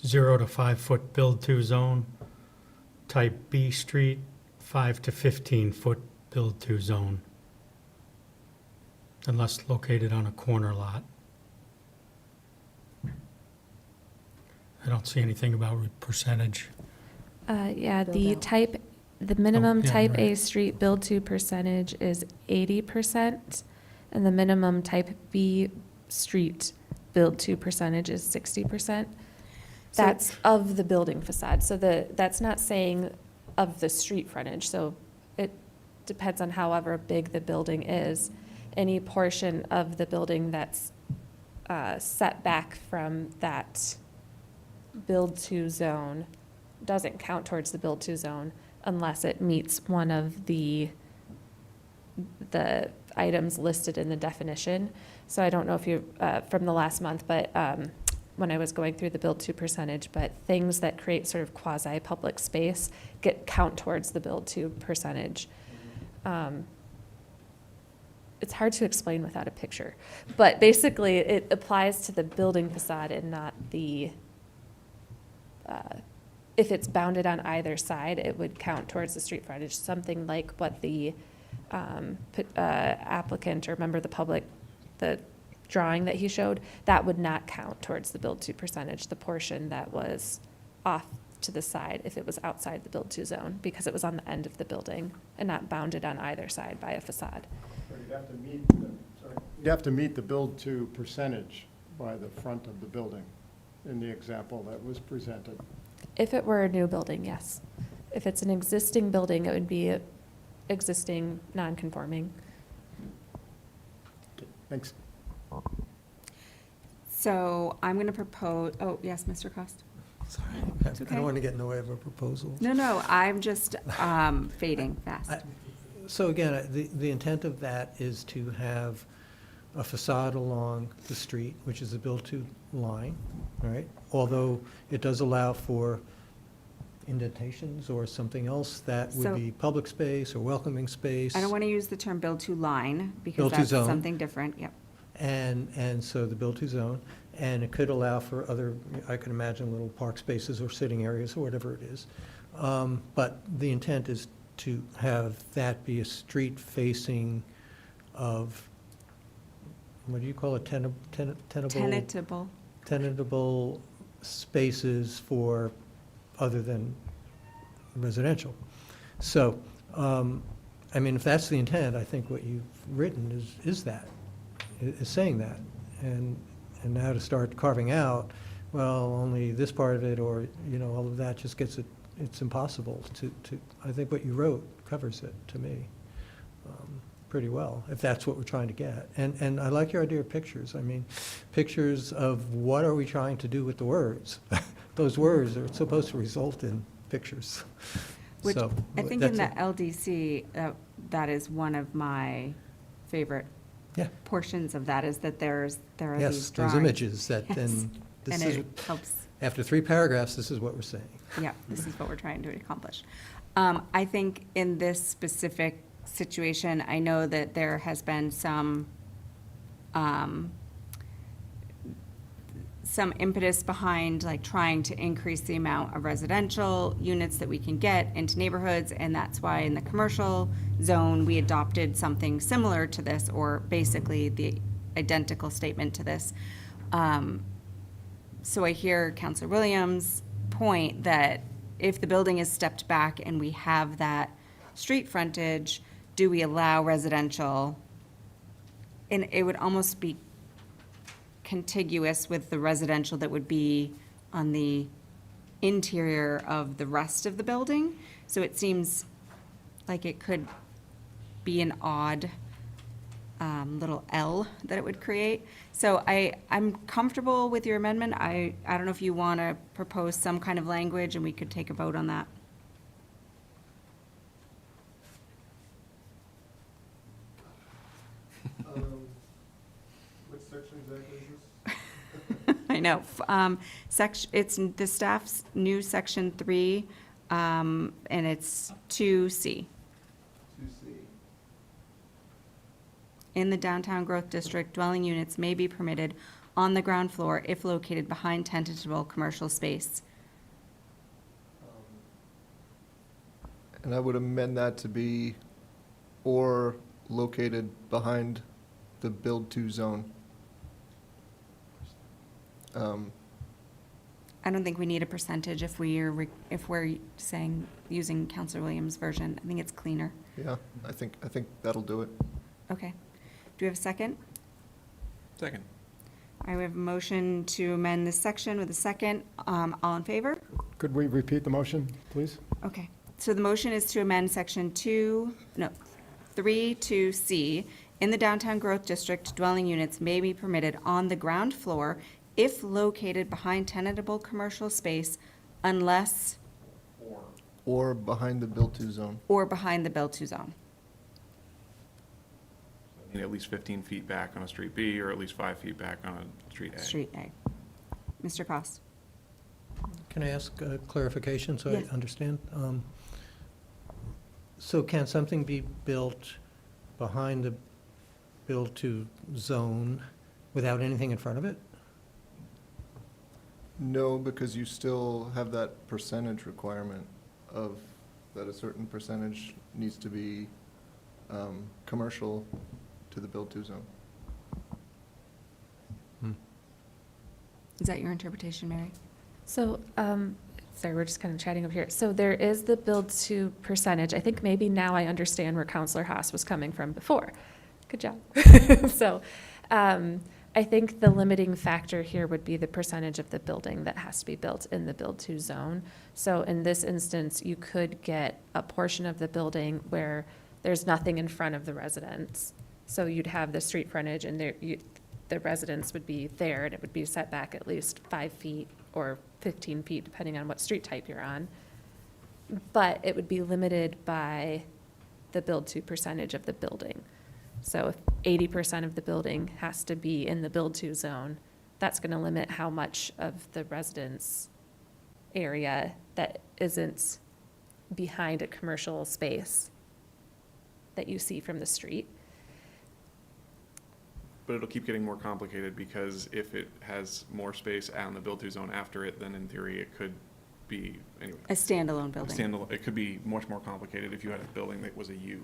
0 to 5 foot build-to zone. Type B street, 5 to 15 foot build-to zone, unless located on a corner lot. I don't see anything about percentage. Yeah, Build the minimum yeah, type A right. street build-to percentage is 80%, and the minimum type B street build-to percentage is 60%. So- That's of the building facade, so that's not saying of the street frontage, so it depends on however big the building is. Any portion of the building that's set back from that build-to zone doesn't count towards the build-to zone unless it meets one of the items listed in the definition. So I don't know if you, from the last month, but when I was going through the build-to percentage, but things that create sort of quasi-public space count towards the build-to percentage. It's hard to explain without a picture, but basically it applies to the building facade and not the, if it's bounded on either side, it would count towards the street frontage, something like what the applicant or member of the public, the drawing that he showed, that would not count towards the build-to percentage, the portion that was off to the side if it was outside the build-to zone, because it was on the end of the building and not bounded on either side by a facade. You'd have to meet the build-to percentage by the front of the building in the example that was presented. If it were a new building, yes. If it's an existing building, it would be existing non-conforming. Okay, thanks. so I'm going to propose, oh, yes, Mr. Cost? Sorry, It's I okay. don't want to get in the way of a proposal. No, I'm just fading fast. So again, the intent of that is to have a facade along the street, which is a built-to line, all right? Although it does allow for indentations or something else that So- would be public space or welcoming space. I don't want to use the term build to line because Build to that's zone. something different, yep. And so the built-to zone, and it could allow for other, I can imagine little park spaces or sitting areas or whatever it is. But the intent is to have that be a street facing of, what do you call it, tenable? Tenable. Tenable spaces for other than residential. So, I mean, if that's the intent, I think what you've written is saying that. And now to start carving out, well, only this part of it, or, you know, all of that just gets it, it's impossible to, I think what you wrote covers it to me pretty well, if that's what we're trying to get. And I like your idea of pictures. I mean, pictures of what are we trying to do with the words? Those words are supposed to result in pictures. Which So, I think in that's the LDC, that is one of my favorite Yeah. portions of that, is that there are these Yes, drawings. those images that Yes. then, And this is, it helps, after 3 paragraphs, this is what we're saying. yeah, this is what we're trying to accomplish. I think in this specific situation, I know that there has been some impetus behind like trying to increase the amount of residential units that we can get into neighborhoods, and that's why in the commercial zone, we adopted something similar to this, or basically the identical statement to this. So I hear Councilor Williams' point that if the building is stepped back and we have that street frontage, do we allow residential? And it would almost be contiguous with the residential that would be on the interior of the rest of the building. So it seems like it could be an odd little L that it would create. So I'm comfortable with your amendment. I don't know if you want to propose some kind of language and we could take a vote on that. Which section exactly is this? I know. It's the staff's new section 3, and it's 2C. 2C. In the downtown growth district, dwelling units may be permitted on the ground floor if located behind tentable commercial space. And I would amend that to be, or located behind the build-to zone. I don't think we need a percentage if we're saying, using Counselor Williams' version. I think it's cleaner. Yeah, I think that'll do it. Okay. Do we have a second? Second. All right, we have a motion to amend this section with a second. All in favor? Could we repeat the motion, please? Okay. So the motion is to amend section 3 to C. In the downtown growth district, dwelling units may be permitted on the ground floor if located behind tenantable commercial space unless, Or behind the build-to zone. or behind the build-to zone. I mean, at least 15 feet back on a street B, or at least 5 feet back on a street A. Street A. Mr. Cost? Can I ask a clarification so Yes. I understand? So can something be built behind the build-to zone without anything in front of it? No, because you still have that percentage requirement of, that a certain percentage needs to be commercial to the build-to zone. Is that your interpretation, Mary? So, sorry, we're just kind of chatting over here. So there is the build-to percentage. I think maybe now I understand where Counselor Haas was coming from before. Good job. So, I think the limiting factor here would be the percentage of the building that has to be built in the build-to zone. So in this instance, you could get a portion of the building where there's nothing in front of the residence. So you'd have the street frontage and the residence would be there, and it would be set back at least 5 feet or 15 feet, depending on what street type you're on. But it would be limited by the build-to percentage of the building. So if 80% of the building has to be in the build-to zone, that's going to limit how much of the residence area that isn't behind a commercial space that you see from the street. But it'll keep getting more complicated, because if it has more space out in the build-to zone after it, then in theory it could be, anyway. A standalone building. It could be much more complicated if you had a building that was a U,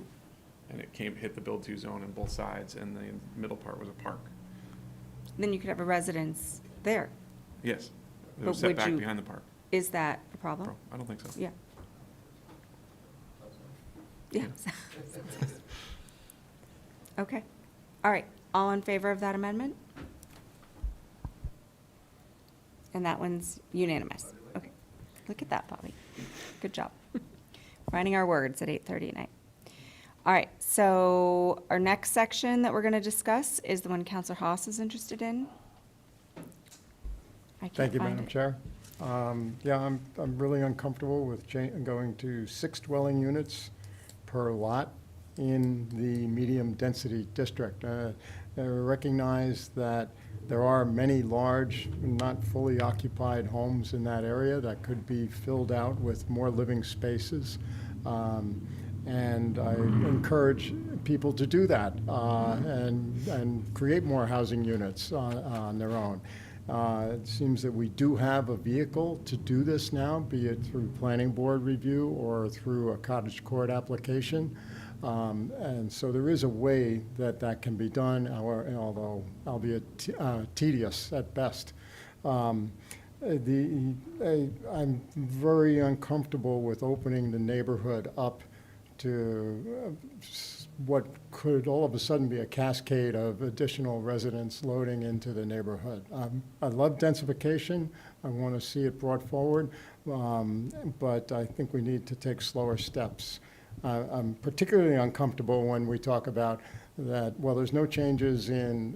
and it hit the build-to zone on both sides, and the middle part was a park. Then you could have a residence there. Yes, it But was set would back you- behind the park. Is that a problem? I don't think so. Yeah. Yeah. Okay. All right. All in favor of that amendment? And that one's unanimous. Okay. Look at that, Bobby. Good job. Finding our words at 8:30 at night. All right. So our next section that we're going to discuss is the one Counselor Haas is interested in. I can't Thank you, find Madam it. Chair. Yeah, I'm really uncomfortable with going to 6 dwelling units per lot in the medium-density district. I recognize that there are many large, not fully occupied homes in that area that could be filled out with more living spaces. And I encourage people to do that and create more housing units on their own. It seems that we do have a vehicle to do this now, be it through planning board review or through a cottage court application. And so there is a way that that can be done, although albeit tedious at best. I'm very uncomfortable with opening the neighborhood up to what could all of a sudden be a cascade of additional residents loading into the neighborhood. I love densification. I want to see it brought forward, but I think we need to take slower steps. I'm particularly uncomfortable when we talk about that, well, there's no changes in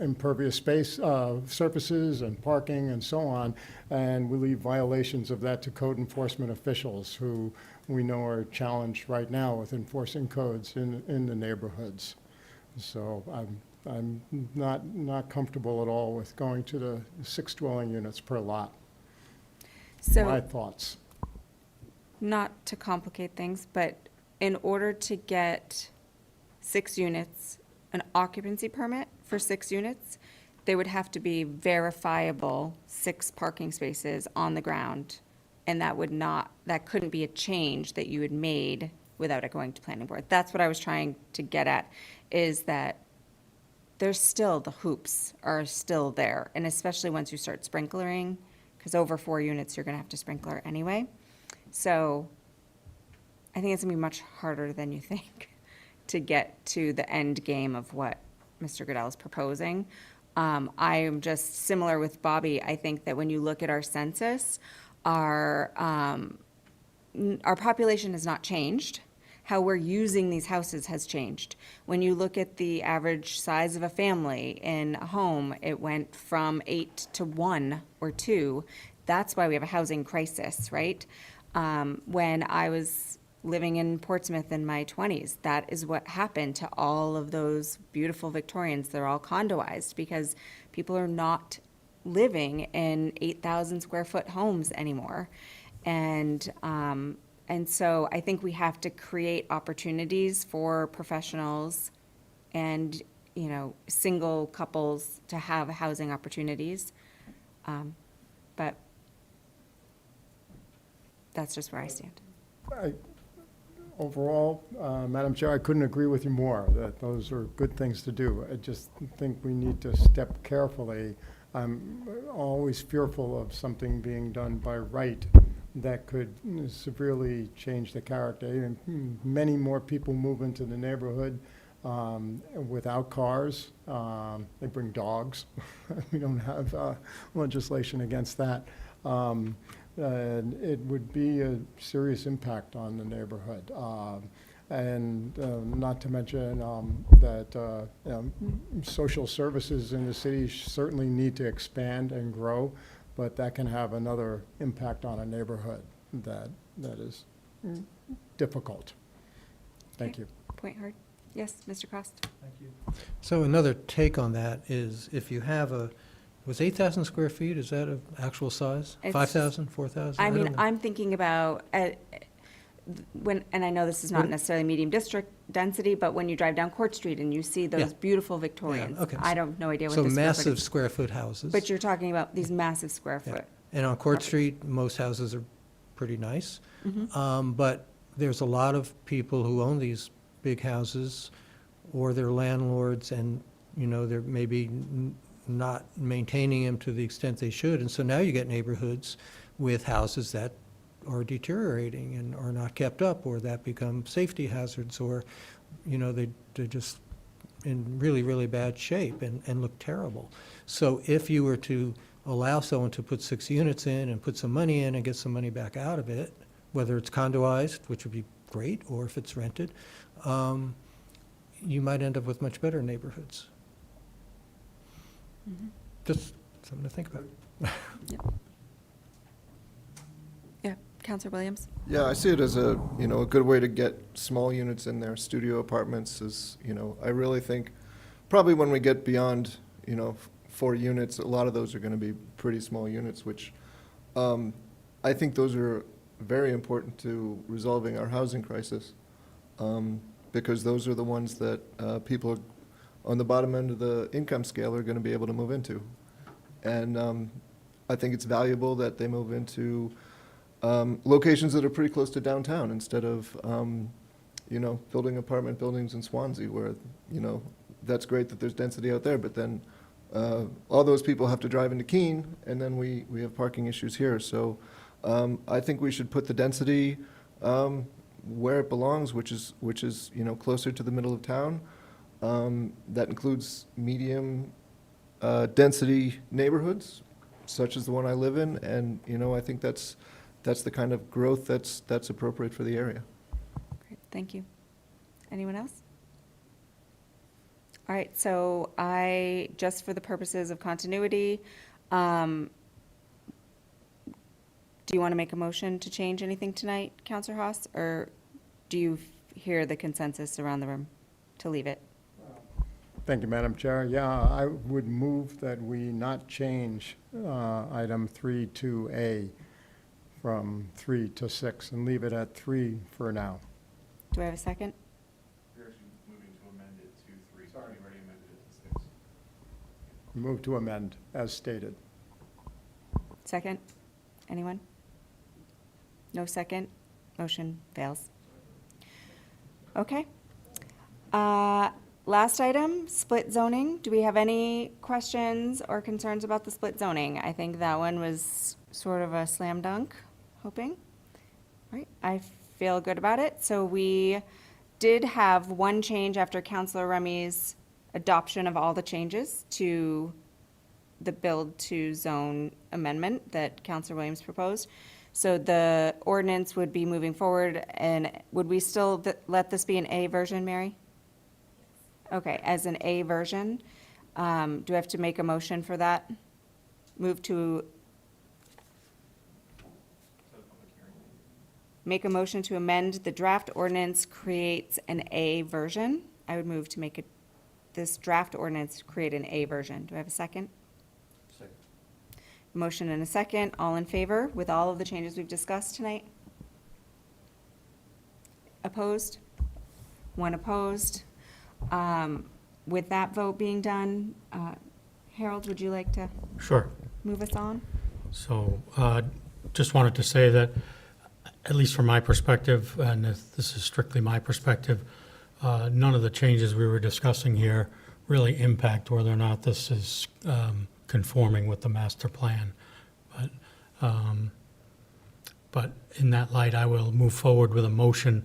impervious space, surfaces and parking and so on, and we leave violations of that to code enforcement officials who we know are challenged right now with enforcing codes in the neighborhoods. So I'm not comfortable at all with going to the 6 dwelling units per lot. My So, thoughts. not to complicate things, but in order to get 6 units, an occupancy permit for 6 units, there would have to be verifiable 6 parking spaces on the ground. And that couldn't be a change that you had made without it going to planning board. That's what I was trying to get at, is that the hoops are still there. And especially once you start sprinklering, because over 4 units, you're gonna have to sprinkler anyway. So I think it's gonna be much harder than you think to get to the end game of what Mr. Goodell is proposing. I am just similar with Bobby. I think that when you look at our census, our population has not changed. How we're using these houses has changed. When you look at the average size of a family in a home, it went from 8 to 1 or 2. That's why we have a housing crisis, right? When I was living in Portsmouth in my 20s, that is what happened to all of those beautiful Victorians. They're all condoized because people are not living in 8,000 square foot homes anymore. And so I think we have to create opportunities for professionals and, single couples to have housing opportunities. But that's just where I stand. Overall, Madam Chair, I couldn't agree with you more, that those are good things to do. I just think we need to step carefully. I'm always fearful of something being done by right that could severely change the character. And many more people move into the neighborhood without cars. They bring dogs. We don't have legislation against that. And it would be a serious impact on the neighborhood. And not to mention that social services in the city certainly need to expand and grow, but that can have another impact on a neighborhood that is difficult. Thank you. Point heard. Yes, Mr. Cost? So another take on that is if you have was 8,000 square feet, is that an actual size? It's- 5,000, 4,000? I don't mean, know. I'm thinking about, and I know this is not What- necessarily medium district density, but when you drive down Court Street and you see those Yeah. beautiful Victorians. okay. I don't, no idea what So the square massive footage. square foot houses. But you're talking about these massive square Yeah. foot. And on Court Street, most houses are pretty nice. Mm-hmm. But there's a lot of people who own these big houses, or they're landlords, and, they're maybe not maintaining them to the extent they should. And so now you get neighborhoods with houses that are deteriorating and are not kept up, or that become safety hazards, or, they're just in really, really bad shape and look terrible. So if you were to allow someone to put 6 units in and put some money in and get some money back out of it, whether it's condoized, which would be great, or if it's rented, you might end up with much better neighborhoods. Just something to think about. Yeah, Counselor Williams? Yeah, I see it as a good way to get small units in there. Studio apartments is, I really think, probably when we get beyond, 4 units, a lot of those are gonna be pretty small units, which, I think those are very important to resolving our housing crisis. Because those are the ones that, people on the bottom end of the income scale are gonna be able to move into. And, I think it's valuable that they move into, locations that are pretty close to downtown, instead of, building apartment buildings in Swansea where, that's great that there's density out there, but then all those people have to drive into Keene, and then we have parking issues here. So I think we should put the density where it belongs, which is closer to the middle of town. That includes medium density neighborhoods, such as the one I live in, and I think that's the kind of growth that's appropriate for the area. Great, thank you. Anyone else? All right, so just for the purposes of continuity, do you want to make a motion to change anything tonight, Counselor Haas? Or do you hear the consensus around the room to leave it? Thank you, Madam Chair. Yeah, I would move that we not change item 3.2A from 3 to 6 and leave it at 3 for now. Do I have a second? You're actually moving to amend it to 3. Sorry. You already amended it to 6. Move to amend as stated. Second? Anyone? No second? Motion fails. Okay. Last item, split zoning. Do we have any questions or concerns about the split zoning? I think that one was sort of a slam dunk, hoping. Right, I feel good about it. So we did have one change after Councilor Remy's adoption of all the changes to the build to zone amendment that Councilor Williams proposed. So the ordinance would be moving forward, and would we still let this be an A version, Mary? Okay, as an A version, do I have to make a motion for that? Make a motion to amend the draft ordinance creates an A version. I would move to make this draft ordinance create an A version. Do I have a second? Second. Motion and a second. All in favor with all of the changes we've discussed tonight? Opposed? One opposed. With that vote being done, Harold, would you like to Sure. move us on? So just wanted to say that, at least from my perspective, and this is strictly my perspective, none of the changes we were discussing here really impact whether or not this is conforming with the master plan. But in that light, I will move forward with a motion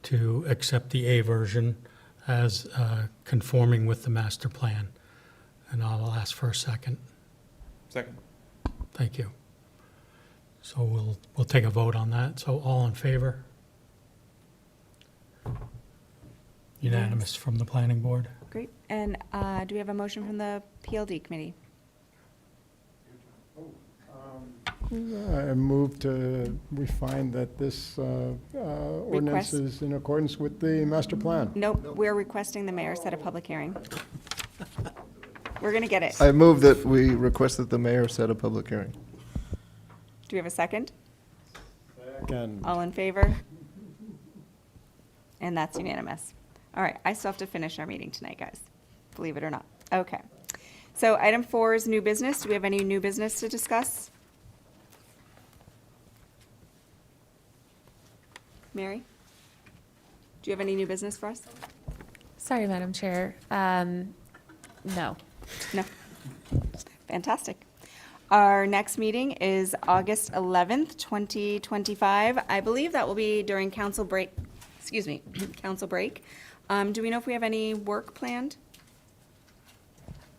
to accept the A version as conforming with the master plan. And I'll ask for a second. Second. Thank you. So we'll take a vote on that. So all in favor? Unanimous from the planning board? Great. And do we have a motion from the PLD committee? I move to refine that this ordinance is in accordance with the master plan. Nope, we're requesting the mayor set a public hearing. We're gonna get it. I move that we request that the mayor set a public hearing. Do we have a second? Second. All in favor? And that's unanimous. All right, I still have to finish our meeting tonight, guys, believe it or not. Okay. So item 4 is new business. Do we have any new business to discuss? Mary? Do you have any new business for us? Sorry, Madam Chair. No. No. Fantastic. Our next meeting is August 11th, 2025. I believe that will be during council break, excuse me, council break. Do we know if we have any work planned?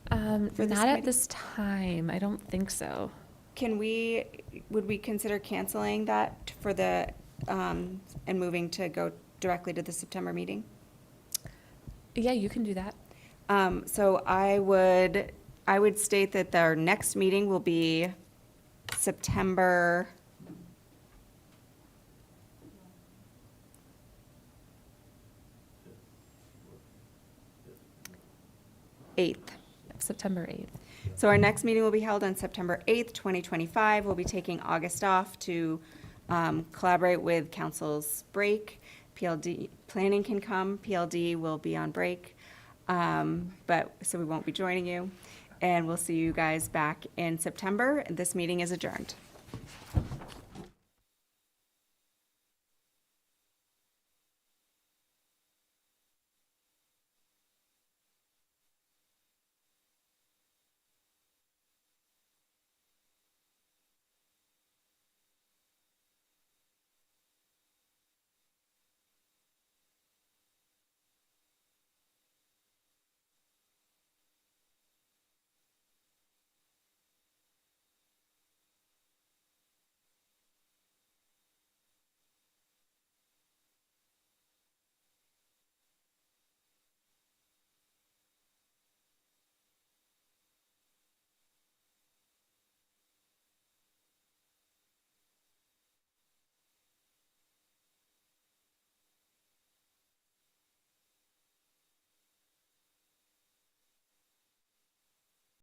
For this Not at committee? this time. I don't think so. Would we consider canceling that for the, and moving to go directly to the September meeting? Yeah, you can do that. So I would state that our next meeting will be September 8th. September 8th. So our next meeting will be held on September 8th, 2025. We'll be taking August off to collaborate with council's break. PLD, planning can come, PLD will be on break. So we won't be joining you. And we'll see you guys back in September. This meeting is adjourned.